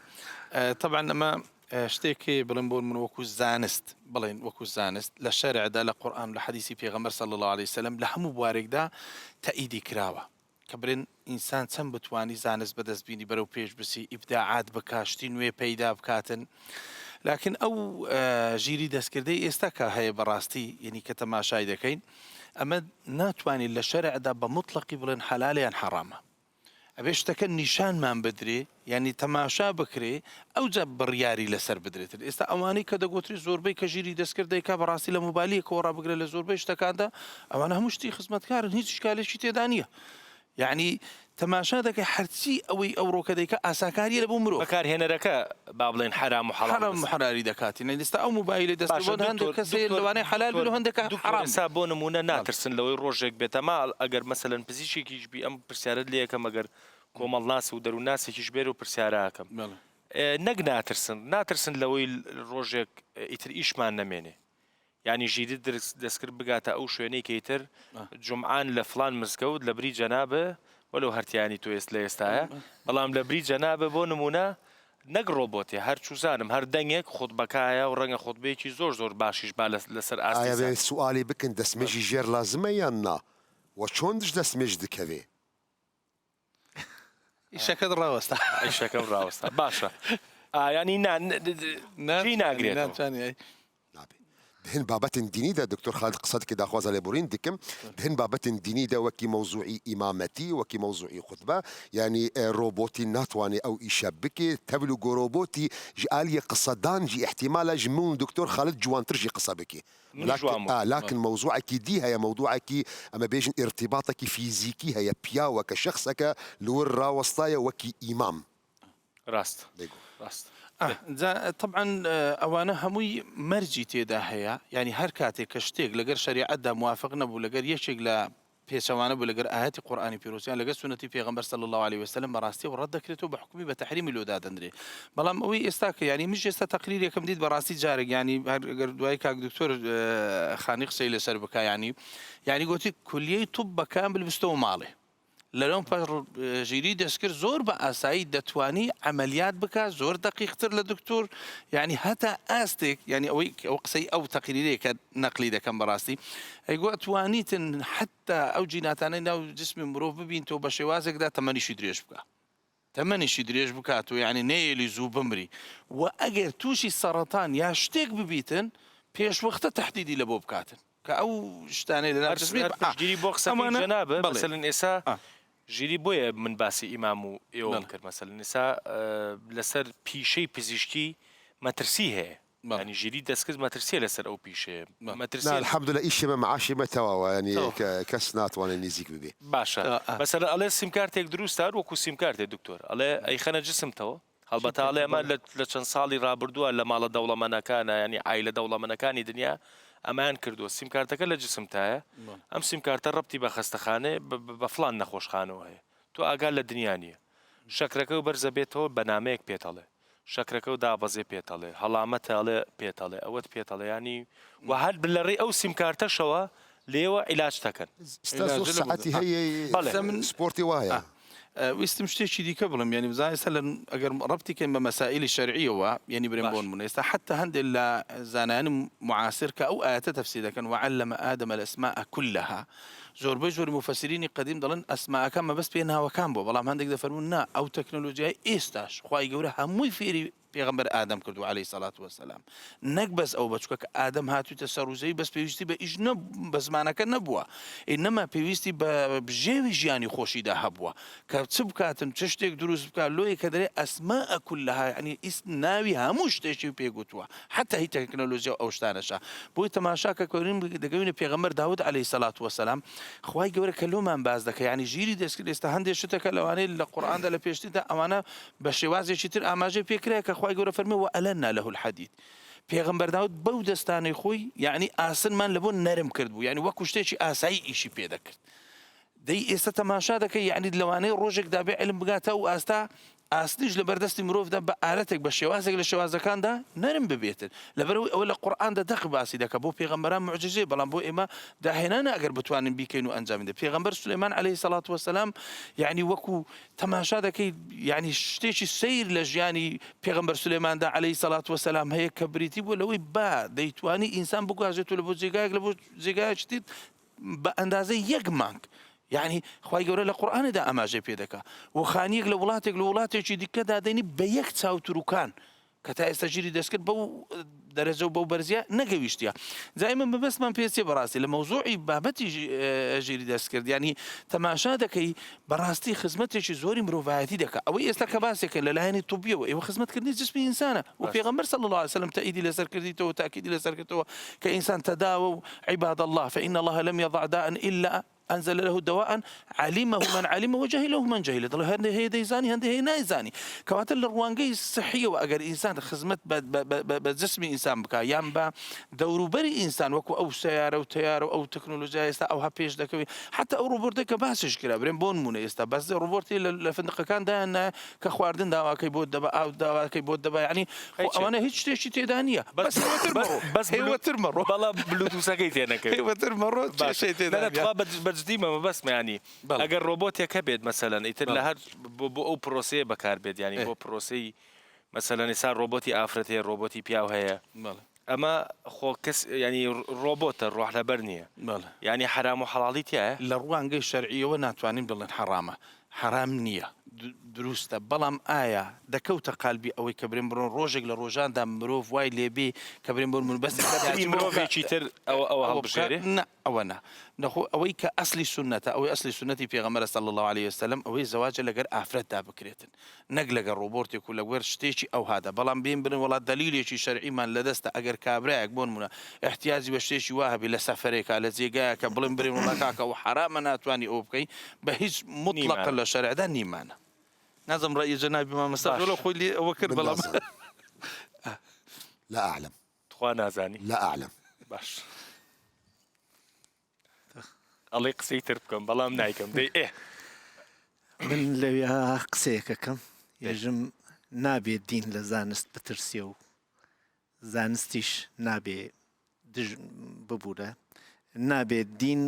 طبعا ما شتێکی بڵێن بۆ من وەکو زانست بڵێن وەکو زانست لە شەرعدا لە قورئان لە حەدیسی پێغەمبەر صلی الله عليه وسلم لە هەموو بوارێکدا تەئیدی کراوە کە بڵێن ئینسان چەند بتوانی زانست بەدەستبینی بەرەو پێش بچی ئیبداعات بکاشتی نوێ پەیدا بکاتن لكن ئەو ژیری دەستکردەی ئێستا کە هەیە بەڕاستی یعنی کە تەماشای دەکەین ئەمە ناتوانین لە شەرعدا بە مطلقی بڵێن حەلالە یان حەرامە ئەبێ شتەکە نیشانمان بدرێ ینی تەماشا بکرێ ئەوجا بڕیاری لەسەر بدرێتن ئێستا ئەوانەی کە دەگوتری زۆربەی کە ژیری دەستکردەیەکا بەڕاستی لە مۆبایلەکەوە ڕابگرێت لە زۆربەی شتەکاندا ئەوانە هەموو شتی خزمەتکارن هیچ شکالێکی تێدا نییە یعنی تەماشا دەکەی هەرچی ئەوەی ئەوڕۆکە دەیکە ئاساکاریە لە بۆ مرۆڤ بەکارهێنەرەکە با بڵێن حرام و حرام حراری دەکاتی ئێستا ئەو مۆبایلی دەست هەندێک کەسێ لەوانەیە حەلال بێت و هەندێک حرام سا بۆ نمونە ناترسن لەوەی ڕۆژێک بێتە ماڵ ئەگەر مەسەلەن پزیشکێکیش بی ئەم پرسیارت لێ یەکەم ئەگەر کۆمەڵناس و دەرووناسێکیش بێر و پرسیارەکەم نەک ناترسن لەوەی ڕۆژێک ئیتر ئیشمان نەمێنێ ینی ژیری دەستکرد بگاتە ئەو شوێنەی کەیتر جمعان لە فلان مزگەوت لە بری جەنابە وەلو هەرتیانی تۆ ئێست لە ئێستاە بەڵام لە بری جەنابە بۆ نمونە نەک ڕۆبۆتێ هەر چوزانم هەر دەنگێک خۆتبەکایە و ڕەنگە خۆتبەیەکی زۆر باشیش با لەسەر ئاستی سوالی بکەن دەستمێژی ژێر لازمە یان نا وە چۆن دش دەستمێژ دکەوێ ئیشەکەت ڕاوەستا ئیشەکەم ڕاوەستا باشە ینی ناگرێت دهن بابەتن دینیدا دکتۆر خالد قسەتێکی داخوازە لێ بڕین دکم دهن بابەتن دینیدا وەکی مەوزوعی ئیمامەتی وەکی مەوزوعی خوتبە ینی ڕۆبۆتی ناتوانێ ئەو ئیشە بکێ تەبل و گۆرۆبۆتی ژ ئالیە قسەدان ژی احتیمالە ژ من دکتۆر خالد جوانتر ژی قسە بکێ لكن موضوعك دي هي موضوعك اما بيجن ارتباطك فيزيكي هي بياوة كشخصك لور راوسطايا وكي امام راست طبعا ئەوانە هەمووی مەرجی تێدا هەیە ینی هەر کاتێک کە شتێک لەگەر شریعەتدا موافق نەبوو لەگەر یەکێک لە پێچەوانە بوو لەگەر ئاەتی قورئانی پیرۆزیان لەگەر سنەتی پێغەمبەر صلی الله عليه وسلم بەڕاستی و ڕەت دەکرێتەوە بە حکمی بە تەحریمی لۆدا دەندرێ بەڵام ئەوەی ئێستا کە ینی مش ئێستا تەقریرێکم دیت بەڕاستی جارێک ینی هەر دوای کاک دکتۆر خانی قسەی لەسەر بکە ینی گوتی کولیەی توب بەکامل بستەوە ماڵێ لەلەم ژیری دەستکرد زۆر بە ئاسایی دەتوانی عملیات بکات زۆر دقیقتر لە دکتۆر ینی هەتا ئاستێک ینی ئەو قسەی ئەو تەقریرەیە کە نەقلی دەکەم بەڕاستی ئەیگوە توانیتن حتا ئەو جیناتانەی ناو جسمی مرۆڤ ببینتەوە بە شێوازێکدا تەمەنیشی درێژ بکە تەمەنیشی درێژ بکات و ینی نەیەلی زوو بمری و ئەگەر تووشی سەرەتان یا شتێک ببیتن پێشوەختە تەحدیدی لە بۆ بکاتن کە ئەو شتانەی لەگیری بۆ قسەمان جەنابە مەسەلەن ئێسا ژیری بۆیە من باسی ئیمام و ئێوەم کرد مەسەلەن ئێستا لەسەر پیشەی پزیشکی مەترسی هەیە ینی ژیری دەستکرد مەترسیە لەسەر ئەو پیشەیە مەترسی الحەمدولە ئیشمە معاشمە تەواوە ینی کەس ناتوانێت نزیک ببێ باشە مەسەلەن ئەڵێ سیمکارتێک دروستە وەکو سیمکارتێک دکتۆر ئەڵێ ئەیخەنە جسمتەوە هەڵبەتە ئەڵێ ئەمە لە چەند ساڵی ڕابردووە لە ماڵە دەوڵەمەندەکانە ینی عایلە دەوڵەمەندەکانی دنیا ئەمان کردووە سیمکارتەکە لە جسمتایە ئەم سیمکارتە ڕەبتی بە خەستەخانێ بە فڵان نەخۆشخانەوە هەیە تۆ ئاگال لە دنیا نییە شەکرەکە و بەرزە بێتەوە بە نامەیەک پێتەڵێ شەکرەکە و دابەزێ پێتەڵێ هەڵامەتەڵێ پێتەڵێ ئەوەت پێتەڵێ ینی و هەر لەڕێی ئەو سیمکارتەشەوە لێوە عیلاج دەکەن ساعتی هەیە سپۆرتی وایە ویستم شتێکی دیکە بڵم ینی بزانێت ئەگەر ڕبتیکەن بە مەسائلی شەرعیەوە ینی برێن بۆن بوون ئێستا حتى هەندێک لە زانایانی معاصر کە ئەو ئاەتە تەفسیر دەکەن وعلم آدم الأسماء كلها زۆربەی زۆری مفەسرینی قدیم دەڵێن ئەسماءەکان مەبەست پێ ناوەکان بۆ بەڵام هەندێک دەفەرمون نا ئەو تەکنۆلۆژیای ئێستاش خوای گەورە هەمووی فێری پێغەمبەر ئادەم کردو عليه الصلاة والسلام نەک بەس ئەو بەچکە کە ئادەم هاتوویتە سەر وزەوی بەس پێویستی بە ئیش بە زمانەکە نەبووە ئینەما پێویستی بە بژێوی ژیانی خۆشیدا هەبووە کە چ بکاتن چ شتێک دروست بکات لۆیە کە دەرێ ئەسماء كلها ینی ئیسم ناوی هەموو شتێکی پێگوتووە حتى هی تەکنۆلۆژیا ئەو شتانەشە بۆی تەماشاکە کۆرین دەگەوینە پێغەمبەر داود عليه الصلاة والسلام خوای گەورە کە لۆمان باز دەکە ینی ژیری دەستکرد ئێستا هەندێک شتەکە لەوانەیە لە قورئاندا لە پێشتردا ئەوانە بە شێوازێکی تر ئاماژەی پێکرایە کە خوای گەورە فەرمێ وألنا له الحديد پێغەمبەر بەو دەستانەی خۆی یعنی ئاسنمان لە بۆ نەرم کرد بوو، یعنی وەکو شتێکی ئاسایی ئیشی پێ دەکرد. دەی ئێستا تەماشا دەکەی یعنی لەوانەیە ڕۆژێکدا بێ علم بگاتە و ئاستا ئاستیش لە بەردەستی مرۆڤدا بە ئالەتێک بە شێوازێک لە شێوازەکاندا نەرم ببێتن لەبەرەوەی ئەوە لە قورئاندا دەق باسی دەکە بۆ پێغەمبەران معجزەیە، بەڵام بۆ ئێمە داهێنانە ئەگەر بتوانین بیکەین و ئەنجام بدەین. پێغەمبەر سولەیمان عەلەیهی سەڵات وەسەلام یعنی وەکو تەماشا دەکەی یعنی شتێکی سەیر لە ژیانی پێغەمبەر سولەیماندا عەلەیهی سەڵات وەسەلام هەیە کە بریتی بوو لەوەی با دەیتوانی ئینسان بگوازێتەوە لە بۆ جێگایەک لە بۆ جێگایەکی تر بە ئەندازەی 1 مانگ. يعني خواهی گەورە لە قورئاندا ئەماژەی پێ دەکا و خانیەک لە وڵاتێکی دیکەدا دەینی بە 1 چاوتروکان کە تا ئێستا ژیری دەستکرد بەو دەرەجە و بەو بەرزیە نەگەویشتە. جای من بەبەستمان پێچێ بەڕاستی لە مەوزوعی بابەتی ژیری دەستکرد، ینی تەماشا دەکەی بەڕاستی خزمەتێکی زۆری مرۆڤایەتی دەکا. ئەوەی ئێستا کە باسێکە لەلایەنی طبیەوە ئێوە خزمەتکردنی جسمی ئینسانە و پێغەمبەر صلی الله عليه وسلم تأییدی لەسەر کردیتەوە تاکیدی لەسەر کردەوە کە ئینسان تەداوە و عیباد الله فإن الله لم يضع داء إلا أنزل له دواء علمه من علمه وجهله من جهله. دڵ هەندێ هەیە دەیزانی هەندێ هەیە نایزانی کەواتە لە ڕوانگەی سەحیەوە ئەگەر ئینسان خزمەت بە جسمی ئینسان بکە یان بە دەوروبەری ئینسان وەکو ئەو سیارە و تەیارە و ئەو تەکنۆلۆژیا ئێستا ئەوها پێش دەکەوێت حتا ئەو ڕۆبۆرتێک کە باسیش کرا برێن بۆ نمونە ئێستا بەس ڕۆبۆرتی لە فندقەکاندایان کە خواردن داواکەی بۆ دەبا ئاو داواکەی بۆ دەبا یعنی ئەوانە هیچ شتێکی تێدا نییە بەس هێوەتر مەڕۆ بەڵام بلوتوسەکەی تێنەکەی هێوەتر مەڕۆ کێشەی تێدا بەجدیمەوە بەسمە ینی ئەگەر ڕۆبۆتێک هەبێت مەسەلەن ئیتر لە هەر بۆ ئەو پرۆسەیە بەکار بێت ینی بۆ پرۆسەی مەسەلەن ئێستا ڕۆبۆتی ئافرەت هەیە ڕۆبۆتی پیاو هەیە ئەمە خۆ کەس ینی ڕۆبۆتە ڕۆحلەبەر نییە ینی حرام و حەڵاڵی تایە لە ڕوانگەی شەرعیەوە ناتوانین بڵێن حرامە حرام نییە دروستە، بەڵام ئایا دەکەوتە قالبی ئەوەی کە برێن بڕۆن ڕۆژێک لە ڕۆژاندا مرۆڤ وای لێبێ کە برێن بۆ بەس مرۆڤێکی تر ئەوە هەڵبژێرێ ئەوە نەخۆ ئەوەی کە ئەسلی سنەتە ئەوەی ئەسلی سنەتی پێغەمبەر صلی الله عليه وسلم ئەوەی زەواجە لەگەر ئافرەتدا بکرێتن نەک لەگەر ڕۆبۆرتێک و لەگەر شتێکی ئەو هادا، بەڵام بێن برن وڵات دلیلێکی شەرعیمان لەدەستە ئەگەر کابرایەک بۆ نمونە احتیاجی بە شتێکی وا هەبێ لە سەفەرێکا لە جێگایەکە بڵێن برێن وڵا کاکە و حرامە ناتوانانی ئەو بکەین بە هیچ مطلق لە شەرعدا نیمانە. نازم رأي جنابي ما مستقبله خوي لي وكر بلا لا أعلم تخوا نازاني لا أعلم باش الله قسەی بکەم بەڵام نایکەم دەی من لەوێ قسەیەکەکەم یەژم نابێت دین لە زانست بترسێ و زانستیش نابێ دژ ببوورە نابێت دین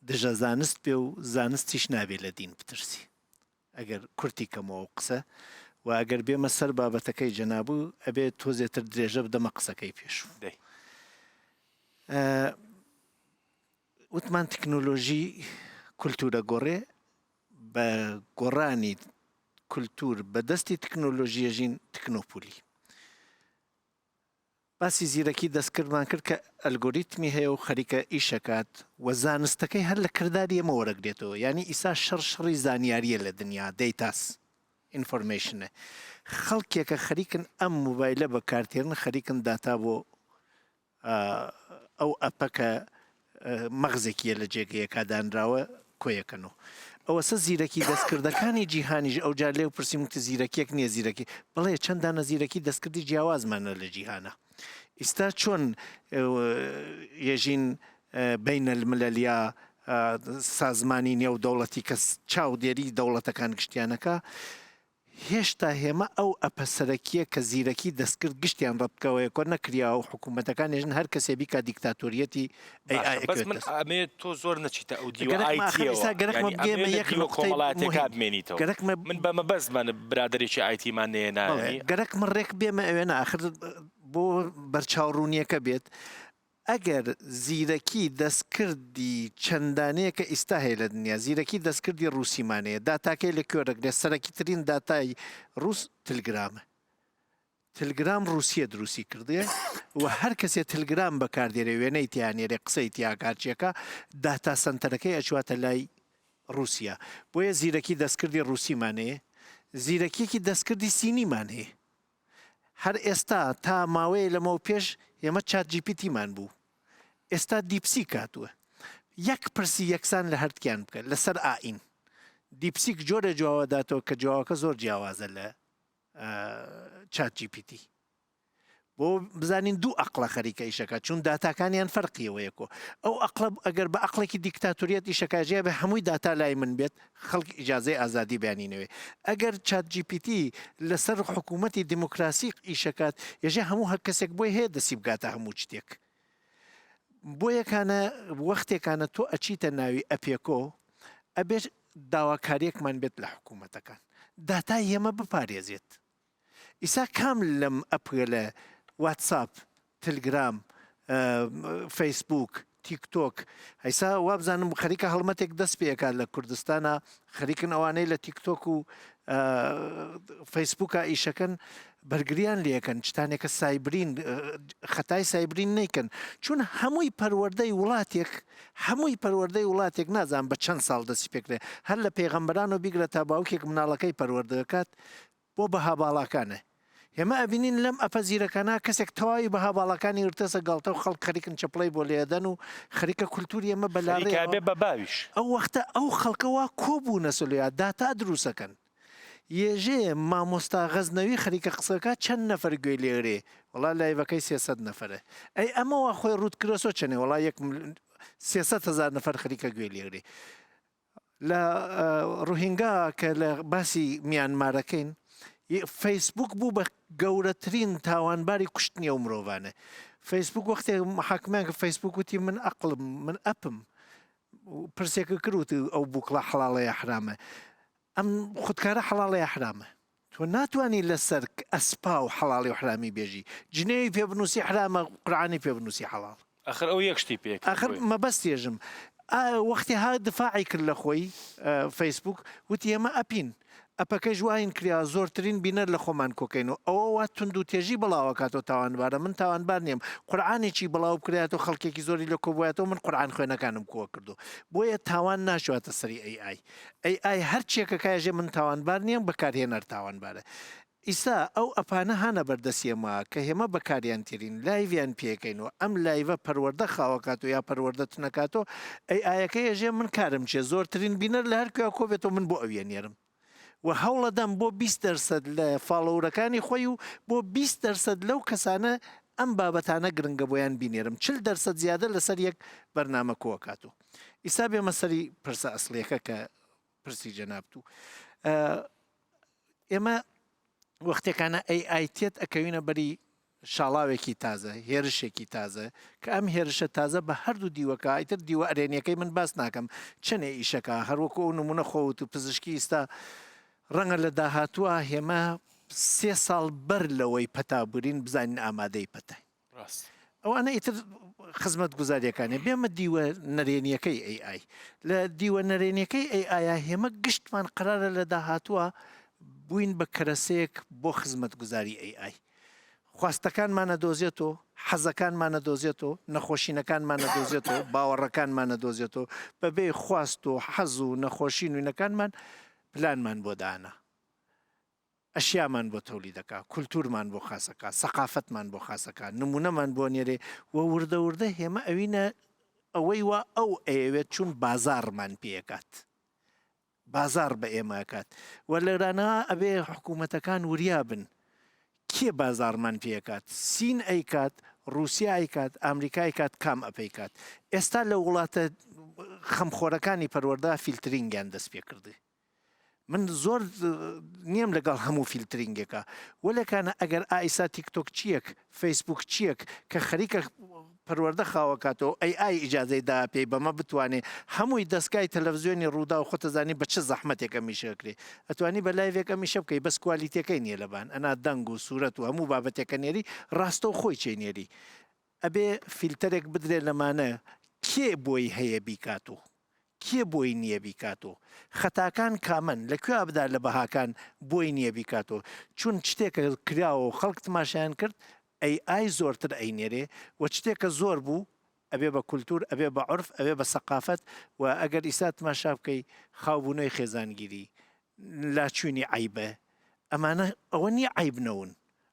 دژە زانست بێ و زانستیش نابێت لە دین بترسی ئەگەر کورتی کەمەوە قسە و ئەگەر بێمە سەر بابەتەکەی جەنابوو ئەبێت تۆزێتر درێژە بدەمە قسەکەی پێشوو وتمان تکنۆلۆژی کولتورە گۆڕێ بە گۆڕانی کولتور بەدەستی تکنۆلۆژیەژین تکنۆپولی باسی زیرەکی دەستکردمان کرد کە ئەلگۆریتمی هەیە و خەریکە ئیشەکات و زانستەکەی هەر لە کردداری ئەمە وەرەگرێتەوە ینی ئیسا شەڕی زانیاریە لە دنیا دەیتاس ئینفۆرمێشنە خەڵکێکە خەریکن ئەم موبایلە بەکارتێنن خەریکن داتا بۆ ئەو ئەپەکە مەغزێکیە لە جێگەیەکا دانراوە کۆیەکەنەوە ئەوەسە زیرەکی دەستکردەکانی جیهانی ئەوجار لێو پرسییم کە زیرەکیەک نییە زیرەکی بڵێ چەندانە زیرەکی دەستکردی جیاوازمانە لە جیهانە ئێستا چۆن یەژین بینە الملەلیا سازمانی نێو دەوڵەتی کە چاو دێری دەوڵەتەکان گشتیانەکە هێشتا هێمە ئەو ئەپەسەرەکیە کە زیرەکی دەستکرد گشتیان ڕەتکەوەیە کۆ نەکریا و حکوومەتەکان ێژن هەر کەسێ بیکا دیکتاتۆریەتی ئەمێ تۆ زۆر نەچیتە ئەو من بەمە بەزمانە برادێکی ئایتیمان نێنانی گەرەک من ڕێک بێمە ئەوێنە ئاخر بۆ بەرچاوڕوونیەکە بێت ئەگەر زیرەکی دەستکردی چەندانەیە کە ئیستا هەیە لە دنیا زیرەکی دەستکردی ڕووسیمانەیە داتاکەی لە کوێرەگرێت سەرەکی ترین داتای ڕووس تلگرامە تلگرام رووسیە دروستی کردێ و هەر کەسێ تلگرام بەکاردێرە وێنەی تیانێرێ قسەی تیاگارچیەکە داتا سنتەرەکەی ئەچواتە لای رووسیا بۆیە زیرەکی دەستکردی ڕووسیمانەیە زیرەکیەکی دەستکردی سینیمان هەیە هەر ئێستا تا ماوەیە لەمەوە پێش ئێمە چات جیپیتیمان بوو ئێستا دیپسی کاتووە یەک پرسی یەکسان لە هەردکیان بکە لەسەر ئاین دیپسیک جۆرە جوابداتەوە کە جوابەکە زۆر جیاوازە لە چات جیپیتی بۆ بۆ بزانین دوو ئەقڵە خەریکە ئیشەکە چون داتاکانیان فەرقیەوەیەکۆ ئەو ئەقڵە ئەگەر بە ئەقڵێکی دیکتاتوریەت ئیشەکەژێ بە هەمووی داتا لای من بێت خەڵک ئیجازەی ئازادی بیانینەوەی ئەگەر چات GPT لەسەر حکوومەتی دیموکراسی ئیشەکات ێژێ هەموو هەر کەسێک بۆی هەیە دەسی بگاتە هەموو شتێک بۆ یەکانە وەختێکانە تۆ ئەچیتە ناوی ئەپێکۆ ئەبێت داواکاریەکمان بێت لە حکوومەتەکان داتای ئێمە بپارێزێت ئیسا کام لەم ئەپێ لە واتساپ تلگرام فەیسبوک تیکتۆک هەیسا وابزانم خەریکە هەڵمەتێک دەست پێکات لە کوردستانە خەریکن ئەوانەی لە تیکتۆک و فەیسبووکە ئیشەکەن بەرگریان لەکەن شتانێکە سایبرین خەتای سایبرین نیکەن چون هەمووی پەروەردەی وڵاتێک نازان بە چەند ساڵ دەستی پێکرێ هەر لە پێغەمبەران و بیگرە تا باوکێک مناڵەکەی پەروەردەکات بۆ بەها باڵاکانە ئێمە ئەبینین لەم ئەپەزیرەکانە کەسێک تەواوی بەها باڵەکانی ورتەسە گاڵتە و خەڵک خەریکن چپڵی بۆ لێدەن و خەریکە کولتوری ئێمە بەلاڕێ بە باویش ئەو وەختە ئەو خەڵکەوە کۆبوو نەسلویا داتا دروستەکەن یێژێ مامۆستا غەزنەوی خەریکە قسەکە چەند نەفەر گوێ لێرێ وڵا لایڤەکەی 300 نەفەرە ئەی ئەمەوە خۆی ڕوودکرۆسۆ چنێ وڵا 300,000 نەفەر خەریکە گوێ لێرێ لە ڕوهینگا کە لە باسی میانمارەکەین فەیسبوک بوو بە گەورەترین تاوانباری کوشتنی ئەو مرۆڤانە فەیسبوک وەختێ محاکمیان کە فەیسبوک وتی من ئەقڵم من ئەپم پرسێکە کردوت ئەو بووکڵە حەڵاڵەیە حرامە ئەم خودکارە حەڵاڵەیە حرامە تۆ ناتوانانی لەسەر ئەسپا و حەڵاڵی و حرامی بێژی جنێوی پێبنووسی حرامە قورعانی پێبنووسی حەڵاڵ ئەخر ئەو یەک شتی پێک ئەخر مەبەستێژم وەختی ها دفاعی کرد لە خۆی فەیسبوک وتی ئێمە ئەپین ئەپەکە ژواین کریا زۆرترین بینەر لە خۆمان کۆکەین و ئەوە تونند و تێژی بڵاوە کاتەوە تاوانبارە من تاوانبار نیم قورعانێکی بڵاو بکرێت و خەڵکێکی زۆری لە کۆبووایەتەوە من قورعان خوێنەکانم کۆ کردو بۆیە تاوان ناشواتە سەری ئەی هەر چێکەکایژێ من تاوانبار نیم بەکارهێنەر تاوانبارە ئیسا ئەو ئەپانە هانە بەردەسیەمە کە هێمە بەکاریان ترین لایڤیان پێکەینەوە ئەم لایڤە پەروەردە خاوەکات و یا پەروەردە تنەکاتەوە ئەیەکە ێژێ من کارم چێ زۆرترین بینەر لە هەرکوێ کۆبێتەوە من بۆ ئەوێ نێرم و هەوڵەدەم بۆ 20% لە فاڵەورەکانی خۆی و بۆ 20% لەو کەسانە ئەم بابەتانە گرنگە بۆیان بینێرم 40% زیادە لەسەر یەک بەرنامە کۆکات و ئیسا بێمە سەری پرسە ئەسڵیەکە کە پرسی جەنابتو ئێمە وەختێکانە ئایتێت ئەکەوینە بەری شاڵاوێکی تازە هێرشێکی تازە کە ئەم هێرشە تازە بە هەردوو دیوەکە ئایتر دیوە ئەرێنیەکەی من باس ناکەم چنێ ئیشەکە هەروەکو ئەو نمونە خۆوت و پزیشکی ئێستا ڕەنگە لە داهاتووە هێمە 3 ساڵ بەر لەوەی پەتابورین بزانین ئامادەی پەتای ئەوانە ئیتر خزمەت گوزاریەکانی بێمە دیوە نەرێنیەکەی AI لە دیوە نەرێنیەکەی AI هێمە گشتمان قرارە لە داهاتووە بووین بە کەرەسەیەک بۆ خزمەت گوزاری AI خواستەکانمانە دۆزێتەوە حەزەکانمانە دۆزێتەوە نەخۆشینەکانمانە دۆزێتەوە باوەڕەکانمانە دۆزێتەوە بەبێ خواست و حەز و نەخۆشی نوێنەکانمان پلانمان بۆ دانا ئەشیامان بۆ تەولیدەکە کولتورمان بۆ خاسەکە سەقافەتمان بۆ خاسەکە نمونەمان بۆ نێرێ و وردە وردە هێمە ئەوینە ئەوەی وا ئەو ئەوێت چون بازارمان پێکات بازار بە ئێمەکات و لەرانەوە ئەبێ حکوومەتەکان وریابن کێ بازارمان پێکات سین ئەیکات رووسیا ئەیکات ئەمریکای کات کام ئەپەیکات ئێستا لە وڵاتە خەمخۆرەکانی پەروەردە فیلترینگیان دەست پێ کردی من زۆر نیم لەگەڵ هەموو فیلترینگێکە وەلەکانە ئەگەر ئایسا تیکتۆک چیەک فەیسبوک چیەک کە خەریکە پەروەردە خاوەکاتەوە AI ئیجازەی دا پێی بەمە بتوانێ هەمووی دەستگای تەلەڤزیۆنی ڕوودا و خۆتەزانی بە چه زەحمەتێکە میشەکرێ ئەتوانی بە لایڤێکە میشە بکەی بەس کوالیتەکەی نییە لەبان ئەنا دەنگ و سوورەت و هەموو بابەتێکە نێری ڕاستە و خۆی چێ نێری ئەبێ فیلتەرێک بدرێ لەمانە کێ بۆی هەیە بیکاتۆ کێ بۆی نییە بیکاتۆ خەتاکان کامەن لەکوێ ئابدا لە بەهاکان بۆی نییە بیکاتۆ چون شتێکە کراوە و خەڵک تماشایان کرد AI زۆرتر ئەینێرێ و شتێکە زۆر بوو ئەبێ بە کولتور ئەبێ بە عرف ئەبێ بە سەقافەت و ئەگەر ئیسا تماشا بکەی خاوبوونەوەی خێزانگیری لاچوونی عیبە ئەمانە ئەوە نییە عیبنەون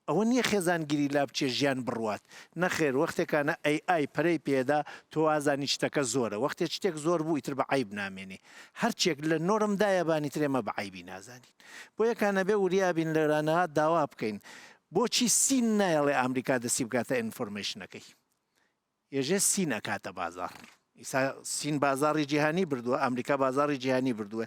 ئەوە نییە خێزانگیری لا بچێ ژیان بڕوات نەخێر وەختێکانە AI پەرەی پێدا تۆ ئازانی شتەکە زۆرە وەختێک شتێک زۆر بوو ئیتر بە عیب نامێنێ هەرچێک لە نۆرمدایە بانی ترێمە بە عیبی نازانین بۆ یەکانە بێ وریابین لەرانەوە داوا بکەین بۆچی سین نایڵێ ئەمریکا دەستی بکاتە ئینفۆرمێشنەکەی ێژێ سین ئەکاتە بازار ئیسا سین بازاری جیهانی بردووە ئەمریکا بازاری جیهانی بردووە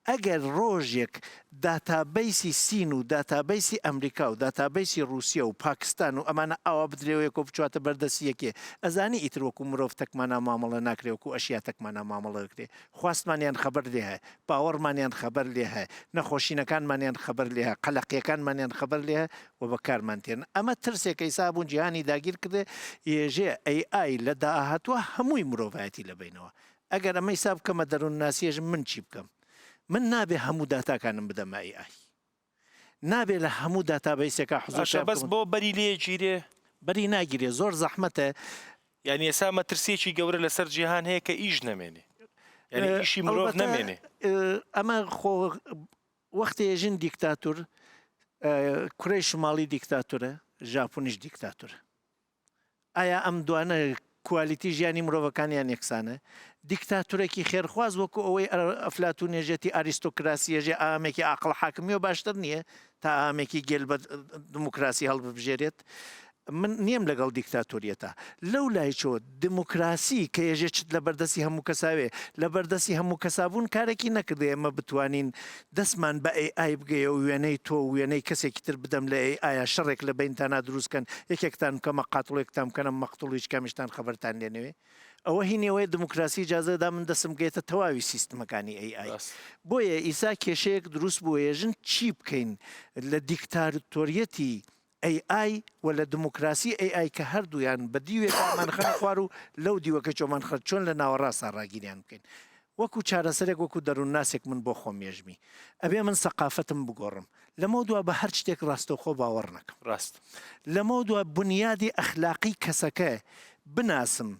ئەگەر ڕۆژێک داتابیسی سین و داتابیسی ئەمریکا و داتابیسی رووسیا و پاکستان و ئەمانە ئاوا بدرێوەیەکۆ بچواتە بەردەستیەکێ ئەزانی ئیتر وەکو مرۆڤ تەکمانە مامەڵە ناکرێ وەکو ئەشیا تەکمانە مامەڵە دەکرێ خواستمانیان خەبەر لێ هەیە باوەڕمانیان خەبەر لێ هەیە نەخۆشینەکانمانیان خەبەر لێ هەیە قەلەقیەکانمانیان خەبەر لێ و بەکارمان تێن ئەمە ترسێکە ئیسا بوون جیهانی داگیر کردێ ئێژێ AI لە داهاتوە هەمووی مرۆڤایەتی لە بینەوە ئەگەر ئەمە حساب بکەمە دەروون ناسیێژ من چی بکەم من نابێ هەموو داتاکانم بدەمە AI نابێ لە هەموو داتابیسێکە حوزەشە بەس بۆ بەری لێ گیرێ بەری ناگیرێ زۆر زەحمەتە یعنی ئێسا مەترسێکی گەورە لەسەر جیهان هەیە کە ئیش نەمێنێ یعنی ئیشی مرۆڤ نەمێنێ ئەمە خۆ وەختی ێژن دیکتاتور کوڕی شماڵی دیکتاتورە ژاپۆنیش دیکتاتورە ئایا ئەم دوانە کوالیتی ژیانی مرۆڤەکانیان یەکسانە دیکتاتورێکی خێرخواز وەکو ئەوەی ئەفلاتون نێژێتی ئاریستۆکراسیەژێ ئامێکی عاقڵ حاکمیەوە باشتر نییە تا ئامێکی گێل بە دموکراسی هەڵبژێرێت من نیم لەگەڵ دیکتاتۆریەتە لەو لای چۆ دموکراسی کە ێژێت لە بەردەستی هەموو کەساوێ لە بەردەستی هەموو کەسابوون کارێکی نەکردێ ئەمە بتوانین دەستمان بە AI بگەیە و وێنەی تۆ وێنەی کەسێکی تر بدەم لە AI شەڕێک لە بینتانە دروستکەن یەکێکتان کەمە قاتڵێکتان بکەنم مەقتوڵیش کامیشتان خەبەرتان لێنەوێ ئەوە هینەوەی دموکراسی جازەدا من دەسم گێتە تەواوی سیستمەکانی AI بۆیە ئیسا کێشەیەک دروست بووە ێژن چی بکەین لە دیکتاتۆریەتی AI و لە دموکراسی AI کە هەردوویان بە دیوێکمان خەن خوار و لەو دیوەکە چۆمان خەر چۆن لە ناوەڕاستە ڕاگیریان بکەین وەکو چارەسەرێک وەکو دەروون ناسێک من بۆ خۆم مێژمی ئەبێ من سەقافەتم بگۆڕم لەمە دووە بە هەر شتێک ڕاستەوخۆ باوەڕ نەکەم ڕاست لەمە دووە بنیادی ئەخلاقی کەسەکە بناسم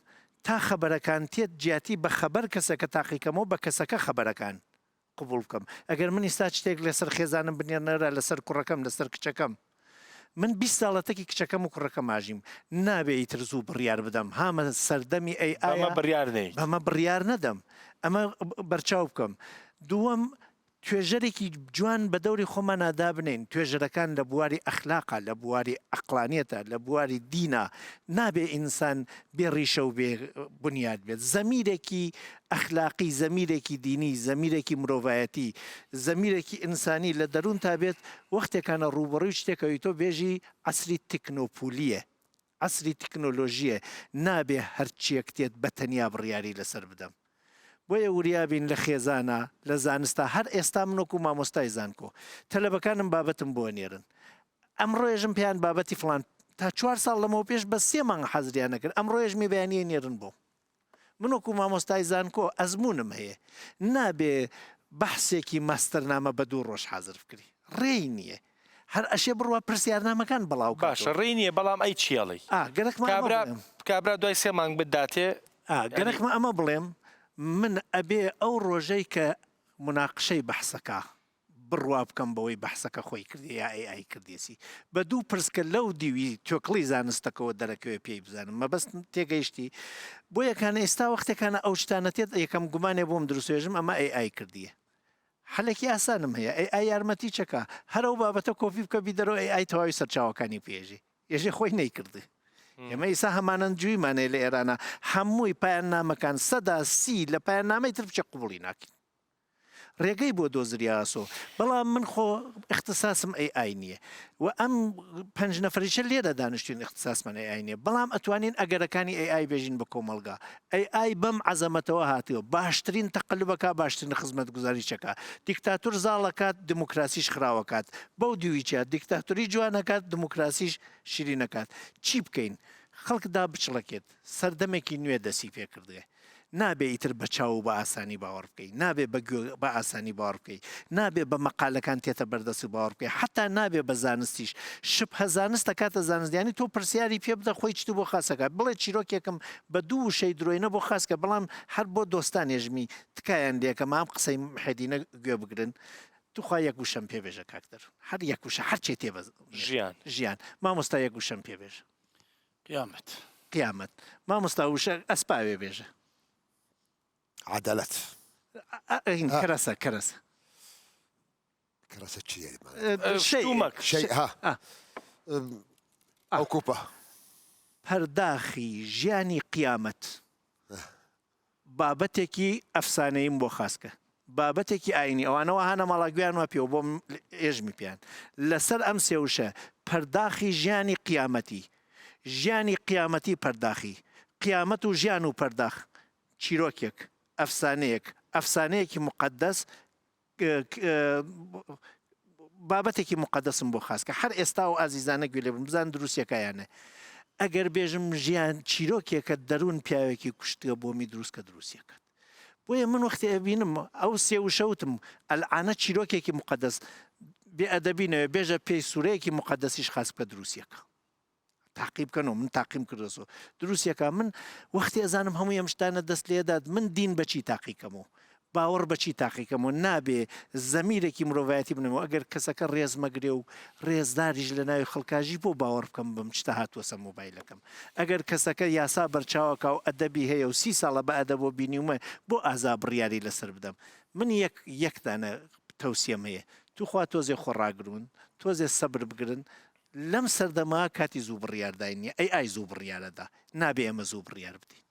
تا خەبەرەکان تێت جیاتی بە خەبەر کەسەکە تاقیکەمەوە بە کەسەکە خەبەرەکان قبول بکەم ئەگەر من ئێستا شتێک لەسەر خێزانم بنێرنەرە لەسەر کوڕەکەم لەسەر کچەکەم من 20 ساڵەتەکی کچەکەم و کوڕەکەم ئاژیم نابێ ئیتر زوو بڕیار بدەم هامە سەردەمی ئەمە بڕیار نەیت ئەمە بڕیار نەدەم ئەمە بەرچاو بکەم دووەم توێژەرێکی جوان بە دەوری خۆمان ئادا بنین توێژەرەکان لە بواری ئەخلاقا لە بواری عەقلانیەتە لە بواری دینە نابێ ئینسان بێڕیشە و بێ بنیاد بێت زەمیرێکی ئەخلاقی زەمیرێکی دینی زەمیرێکی مرۆڤایەتی زەمیرێکی ئینسانی لە دەروون تا بێت وەختێکانە ڕوبەڕووی شتێکەوەی تۆ بێژی عەسری تکنۆپولیە عەسری تکنۆلۆژیە نابێ هەرچیەک تێت بە تەنیا بڕیاری لەسەر بدەم بۆیە وریابین لە خێزانە لە زانستا هەر ئێستا منۆک و مامۆستای زانکۆ تەلەبەکانم بابەتم بۆ نێرن ئەمڕۆژم پێیان بابەتی فلان تا 4 ساڵ لەمەوە پێش بە 3 مانگ حەزریان نەکرد ئەمڕۆژ میبیانیە نێرن بۆ منۆک و مامۆستای زانکۆ ئەزمونم هەیە نابێ بەحسێکی ماستەرنامە بە 2 ڕۆژ حازر بکری ڕێی نییە هەر ئەشێ بڕوە پرسیارنامەکان بڵاو باشە ڕێی نییە بەڵام ئەی چێڵی کابرا دوای 3 مانگ بداتێ گەرەکمە ئەمە بڵێم من ئەبێ ئەو ڕۆژەی کە مناقشەی بەحسەکە بڕوا بکەم بەوەی بەحسەکە خۆی کردی یا AI کردێسی بە 2 پرسکە لەو دیوی تۆکڵی زانستەکەەوە دەرەکەوێ پێی بزانم مەبەست تێگەیشتی بۆ یەکانە ئێستا وەختێکانە ئەو شتانەتێت یەکەم گومانێ بۆم دروستێژم ئەمە AI کردیە حەلێکی ئاسانم هەیە AI یارمەتی چەکە هەرەو بابەتە کۆپی بکە بیدەرەوە AI تەواوی سەرچاوەکانی پێژێ ێژێ خۆی نەیکردی ئێمە ئیسا هەمانەن جوویمانێ لە ئێرانە هەمووی پایان نامەکان 130 لە پایان نامەی تر بچە قوبوڵی ناکەین ڕێگەی بۆ دۆزریاسۆ بەڵام من خۆ اختصاسم AI نییە و ئەم 5 نەفریشە لێرە دانیشتوین اختصاسمان AI نییە بەڵام ئەتوانین ئەگەرەکانی AI بێژین بە کۆمەلگا AI بەم عەزەمەتەوە هاتیوە باشترین تەقلبەکە باشترین خزمەت گوزاریچەکە دیکتاتور زاڵەکات دموکراسیش خراوەکات بەو دیویچە دیکتاتوری جوانەکات دموکراسیش شیرینەکات چی بکەین خەڵکدا بچڵەکێت سەردەمێکی نوێ دەسی پێ کردێ نابێ ئیتر بە چاو بە ئاسانی باوەڕ بکەی نابێ بە ئاسانی باوەڕ بکەی نابێ بە مەقالەکان تێتە بەردەست باوەڕ بکەی حتا نابێ بە زانستیش شبهە زانستە کاتە زانستیانی تۆ پرسیاری پێ بدە خۆی چت بۆ خاسەکە بڵێ چیرۆکێکم بە 2 وشەی درۆینە بۆ خاسکە بەڵام هەر بۆ دۆستانێژمی تکایان لێکە مام قسەی حەدینە گوێ بگرن توخوا یەک وشەم پێبێژە کاکتەر هەر یەک وشە هەرچێ تێبە ژیان مامۆستا یەک وشەم پێبێژە قیامەت مامۆستا وشە ئەسپاوێ بێژە عدالت كراسة كراسة شيء شتومك شيء ها ئەو کوپە پەرداخی ژیانی قیامەت بابەتێکی ئەفسانەییم بۆ خاسکە، بابەتێکی ئاینی ئەوانەوە هانە مەڵاگویان وە پێوە بۆ ئێژمی پیان لەسەر ئەم سێوشە پەرداخی ژیانی قیامەتی، ژیانی قیامەتی پەرداخی، قیامەت و ژیان و پەرداخ چیرۆکێک ئەفسانەیەکی مقدس بابەتێکی مقدسم بۆ خاستکە هەر ئێستا و ئازیزانە گوێ لێ بن بزان دروستەکەیانە ئەگەر بێژم ژیان چیرۆکێکە دەروون پیاوێکی کوشتگە بۆمی دروستکە دروستیەکەت بۆیە من وەختی ئەبینم ئەو سێ و شەوتم ئەلعانە چیرۆکێکی مقدس بێ ئەدەبینەوە بێژە پێی سوورەیەکی مقدسیش خاست بکە دروستیەکە تاقیب بکەنەوە من تاقیم کردەوە دروستیەکە من وەختی ئەزانم هەموو ئەم شتانە دەست لێداد من دین بەچی تاقیکەمەوە باوەڕ بەچی تاقیکەمەوە نابێ زەمیرێکی مرۆڤایەتی بنەوە ئەگەر کەسەکە ڕێز مەگرێ و ڕێزداریش لە ناوی خەڵکاژی بۆ باوەڕ بکەم بم شتە هاتووەسە مۆبایلەکەم ئەگەر کەسەکە یاسا بەرچاوەکە و ئەدەبی هەیە و 30 ساڵە بە ئەدەب بۆ بینیومە بۆ ئازا بڕیاری لەسەر بدەم من یەکدانە تەوسیەم هەیە توخوا تۆزێ خۆڕاگرون تۆزێ سەبر بگرن لەم سەردەما کاتی زوو بڕیاردای نییە ئەی زوو بڕیارەدا نابێ ئەمە زوو بڕیار بدەین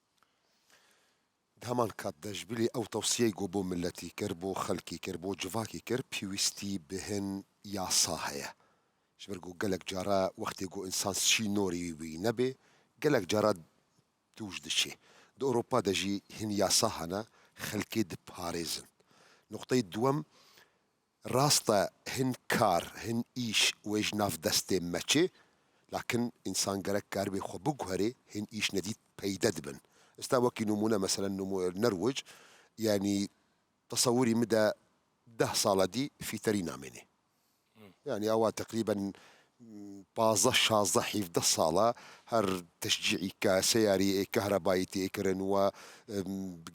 هەمان کات دەشبیلی ئەو تەوسیەی گۆ بۆ ملەتی کرد بۆ خەڵکی کرد بۆ جڤاکی کرد پێویستی بهێن یاسا هەیە ژبەرگۆ گەلێک جارە وەختێک گۆ ئینسان چی نۆری وی نەبێ گەلێک جارە توش دچێ دە ئۆروپا دەژی هین یاسا هەنە خەلکێ دپارێزن نقطەی دووەم ڕاستە هین کار هین ئیش وێژ ناف دەستێ مەچێ لاکن ئینسان گەرەک کار بێ خۆ بگوهرێ هین ئیش نەدیت پەیدە دبن استا وەکی نمونە مثلا نەروەج ینی تەسەوری مدە 10 ساڵە دی فیتەری نامێنێ يعني ئەوە تقریبا 15 17 ساڵە هەر تشجیعی کە سەیاری کەهرەبایی تێکردن و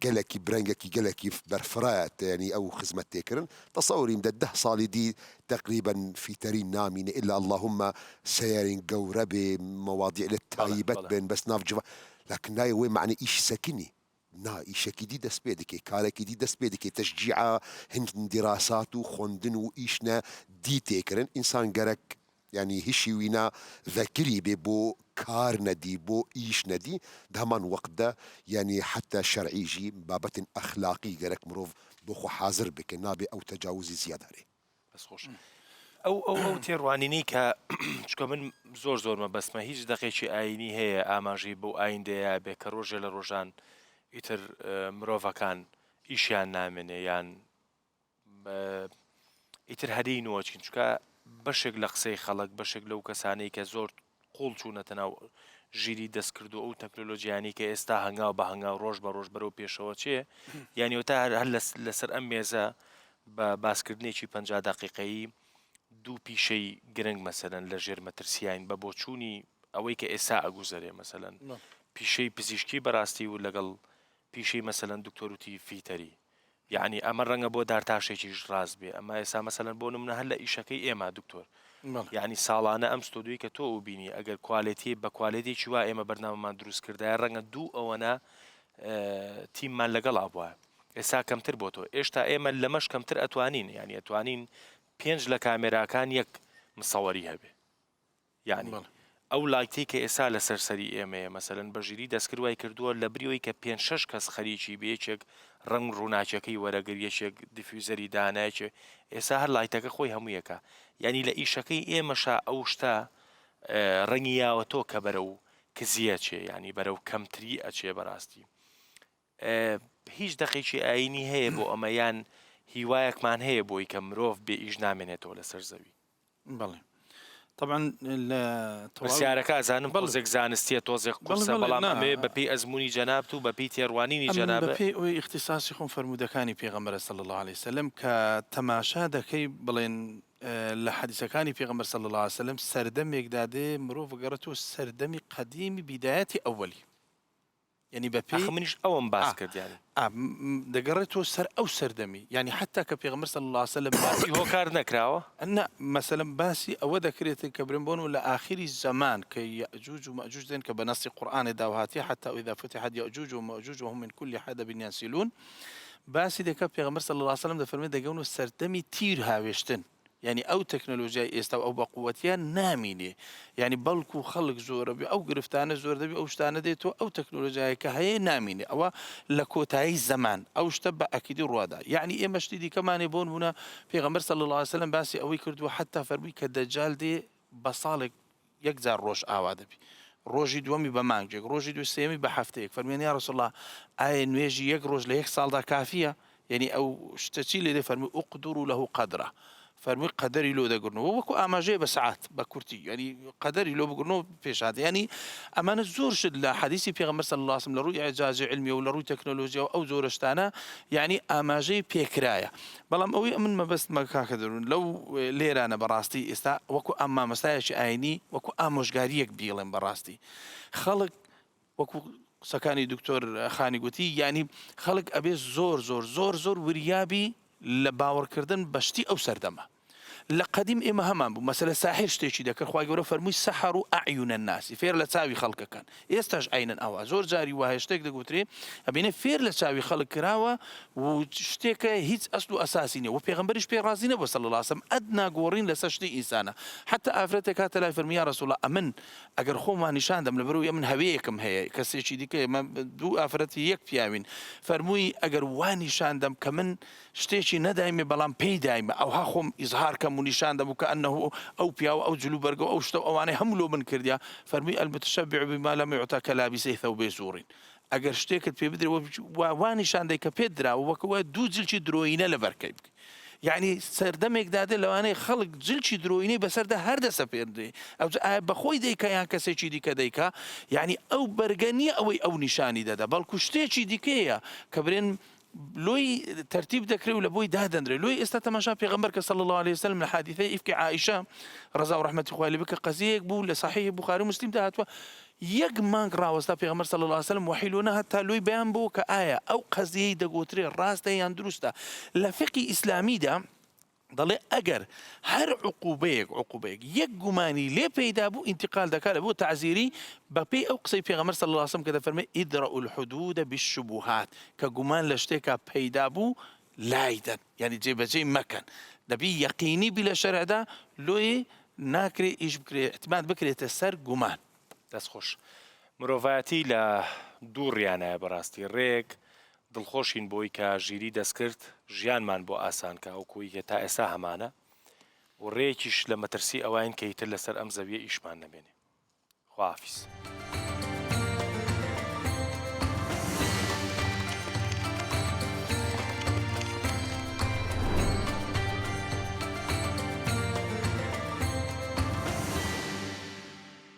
گەلێکی برەنگێکی گەلێکی بەرفرایەت ینی ئەو خزمەت تێکردن تەسەوری مدە 10 ساڵی دی تقریبا فیتەری نامینێ إلا اللهم سەیارین گەورە بێ مەواضیع لە تایبەت بێن بەس ناو جوە لكن ناي وين معنى إيش سكني نا إيش كدي دس بيدك كارك دي دس بيدك تشجيع هند دراسات وخندن وإيشنا دي تكرن إنسان جرك يعني هشي وينا ذكري ببو كار ندي بو إيش ندي دهمان وقت ده يعني حتى شرعي جي بابة أخلاقي جرك مروف بخو حاضر بك نابي أو تجاوزي زيادة عليه بس خوش ئەو تێڕوانینی کە چکە من زۆر مەبەستمە هیچ دەقێکی ئاینی هەیە ئاماژی بۆ ئایندەیە بێ کە ڕۆژێ لە ڕۆژان ئیتر مرۆڤەکان ئیشیان نامێنێ یان ئیتر هەرینەوە چین چکە بەشێک لە قسەی خەڵک بەشێک لەو کەسانەی کە زۆر قوڵ چوونەتە ناو ژیری دەستکردو ئەو تەکنۆلۆژیانی کە ئێستا هەنگاو بە هەنگاو ڕۆژ بە ڕۆژ بەرەو پێشەوە چێ یانیوە تا هەر لەسەر ئەم مێزە بە باسکردنێکی 50 دقیقەیی دوو پیشەی گرنگ مەسەلەن لە ژێر مەترسیین بە بۆچوونی ئەوەی کە ئێستا ئەگوزەرێ مەسەلەن پیشەی پزیشکی بەڕاستی و لەگەڵ پیشەی مەسەلەن دکتۆروتی فیتەری یعنی ئەمە ڕەنگە بۆ دارتاشێکیش ڕاست بێ ئەمە ئێستا مەسەلەن بۆ نمونە هەر لە ئیشەکەی ئێمە دکتۆر یعنی ساڵانە ئەم ستۆدیوی کە تۆ بینی ئەگەر کوالێتی بە کوالێتێکی وا ئێمە بەرنامەمان دروست کردای ڕەنگە دوو ئەوەنە تیممان لەگەڵ ئابووە ئێستا کەمتر بۆ تۆ ئێشتا ئێمە لەمەش کەمتر ئەتوانین یعنی ئەتوانین 5 لە کامێراکان یەک مسەوەری هەبێ یعنی ئەو لایتی کە ئێستا لە سەرسەری ئێمەیە مەسەلەن بەژیری دەستکردوای کردووە لە بریەوەی کە 5-6 کەس خەریکی بێچێک ڕنگ ڕووناچەکەی وەرەگریەشێک دیفیوزەری دانایچێ ئێستا هەر لایتەکە خۆی هەموویەکە یعنی لە ئیشەکەی ئێمەشا ئەو شتە ڕەنگی یاوە تۆ کە بەرەو کزیە چێ ینی بەرەو کەمتری ئەچێ بەڕاستی هیچ دەقێکی ئاینی هەیە بۆ ئەمەیان هیوایەکمان هەیە بۆی کە مرۆڤ بێ ئیش نامێنێتەوە لەسەر زەوی بەڵێ طبعا پرسیارەکە ئازانم تۆزێک زانستیە تۆزێک قورسە بەڵام ئەمێ بەپێی ئەزمموی جەنابەت و بەپێی تێڕوانینی جەنابەت بەپێی ئەوەی اختصاصی خۆم فەرمودەکانی پێغەمبەر صلی الله عليه وسلم کە تەماشا دەکەی بڵێن لە حەدیثەکانی پێغەمبەر صلی الله عليه وسلم سەردەمێک دادێ مرۆڤ گەڕێتەوە سەردەمی قەدیمی بیدایەتی ئەوەلی یعنی بەپێی منیش ئەوم باس کرد یانی دەگەڕێتەوە سەر ئەو سەردەمی یعنی حتا کە پێغەمبەر صلی الله عليه وسلم باسی هۆکار نەکراوە مثلا باسی ئەوە دەکرێتن کە برنبوون و لە ئاخری زەمان کە یەجوج و مەجوج دێن کە بە نەسی قورئانی داوهاتیە حتا إذا فتحت يأجوج ومأجوج وهم من كل حدب ينسلون باسی دەکە پێغەمبەر صلی الله عليه وسلم دەفەرمێ دەگەون و سەردەمی تیر هاوێشتن يعني ئەو تەکنۆلۆژیای ئێستا ئەو بە قووەتیان نامینێ یعنی بەڵکو خەڵک زۆرە بێ ئەو گرفتانە زۆر دەبێ ئەو شتانە دێتەوە ئەو تەکنۆلۆژیای کە هەیە نامینێ ئەوە لە کۆتایی زەمان ئەو شتە بە ئەکیدی ڕوادا یعنی ئێمە شتی دیکەمانێ بۆ نمونە پێغەمبەر صلی الله علیه وسلم باسی ئەوەی کردووە حتا فەرمووی کە دەجال دێ بە ساڵێک یەکجار ڕۆژ ئاوا دەبی ڕۆژی دووەمی بە مانگێک ڕۆژی دوو سێمی بە هەفتەیەک فەرموویان یا رسول الله ئایا نوێژی یەک ڕۆژ لە یەک ساڵدا کافیە یعنی ئەو شتە چی لێ دێ فەرمووی ئوقدروا له قدره فەرمووی قەدەری لۆ دەگرنەوە وەکو ئاماژەیە بە سەعات بە کورتی ینی قەدەری لۆ بگرنەوە پێشات ینی ئەمانە زۆر شت لە حەدیثی پێغەمبەر صلی الله علیه وسلم لە ڕووی ئیعجاز علمی و لە ڕووی تەکنۆلۆژیا و ئەو زۆرە شتانە یعنی ئاماژەی پێکرایە بەڵام ئەوەی من مەبەستمە کاکە دەروون لەو لێرانە بەڕاستی ئێستا وەکو ئەم مامەستایەکی ئاینی وەکو ئامۆژگاریەک بیڵێن بەڕاستی خەڵک وەکو قسەکانی دکتۆر خانی گوتی یعنی خەڵک ئەبێ زۆر زۆر زۆر زۆر وریابی لە باوەڕکردن بەشتی ئەو سەردەمە لە قەدیم ئێمە هەمان بوو مەسەلە ساحر شتێکی دەکرد خوای گەورە فەرمووی سەحەڕوا ئەعیون الناس فێر لە چاوی خەڵکەکان ئێستاش ئاینن ئەوە زۆر جاری وایە شتێک دەگوترێ ئەبینێ فێر لە چاوی خەڵک کراوە و شتێکە هیچ ئەسل و ئەساسی نیە و پێغەمبەریش پێ ڕازی نەبووە صلی الله علیه وسلم ئەدنا گۆڕین لەسەر شتی ئینسانە حتا ئافرەتێک هاتە لای فەرمووی یا رسول الله ئەمن ئەگەر خۆمان نیشان دەم لەبەرەوەی من هەوەیەکم هەیە کەسێکی دیکە ئێمە دوو ئافرەتی یەک پیاوین فەرمووی ئەگەر وا نیشان دەم کە من شتێکی نەدایمێ بەڵام پێی دایمە ئەوها خۆم ئیزهار کەم و نیشان دەم و کە ئەنەهو ئەو پیاوە ئەو جلو بەرگە ئەو شتە ئەوانەی هەموو لۆ من کردیا فەرمووی المتشبع بما لم يعطى كلابسي ثوب زور ئەگەر شتێکت پێ بدرێ وا نیشان دەی کە پێت دراوە وەکەوە دوو جلکی درۆینە لە بەرکەی بکە یعنی سەردەمێک دادێ لەوانەیە خەڵک جلکی درۆینەی بەسەردا هەردەسە پێدێ ئەو بەخۆی دەیکە یان کەسێکی دیکە دەیکا یعنی ئەو بەرگە نیە ئەوەی ئەو نیشانی دەدا بەڵکو شتێکی دیکەیە کە برێن لۆی ترتیب دەکرێت و لە بۆی دادەندرێت لۆی ئێستا تەماشا پێغەمبەر کە صلی الله عليه وسلم لە حادیثەی ئیفکی عائیشە ڕەزا و ڕەحمەتی خوای لێ بکە قەزەیەک بوو لە صحیح بوخاری و مسلم هاتووە یەک مانگ ڕاوەستا پێغەمبەر صلی الله عليه وسلم وحی لۆ نەهات تا لۆی بەیان بوو کە ئایا ئەو قەزەیەی دەگوترێ ڕاستە یان دروستە لە فقی ئیسلامیدا دەڵێ ئەگەر هەر عقوبەیەک یەک گومانی لێ پەیدا بوو ئینتقال دەکات بۆ تعزیری بەپێی ئەو قسەی پێغەمبەر صلی الله عليه وسلم کە دەفەرمێ ئیدرەءوا الحدود بالشبهات کە گومان لە شتێکا پەیدا بوو لایدەن یعنی جێبەجێ مەکەن دەبی یەقینی بی لە شەرعدا لۆی ناکرێ ئیش بکرێ احتمال بکرێتە سەر گومان دەستخۆش مرۆڤایەتی لە دوو ڕیانایە بەڕاستی ڕێک دڵخۆشین بۆی کە ژیری دەستکرد ژیانمان بۆ ئاسانکە ئەو کۆی کە تا ئێستا هەمانە و ڕێیەکیش لە مەترسی ئەوەین کە ئیتر لەسەر ئەم زەویە ئیشمان نەبێنێ خواحافیز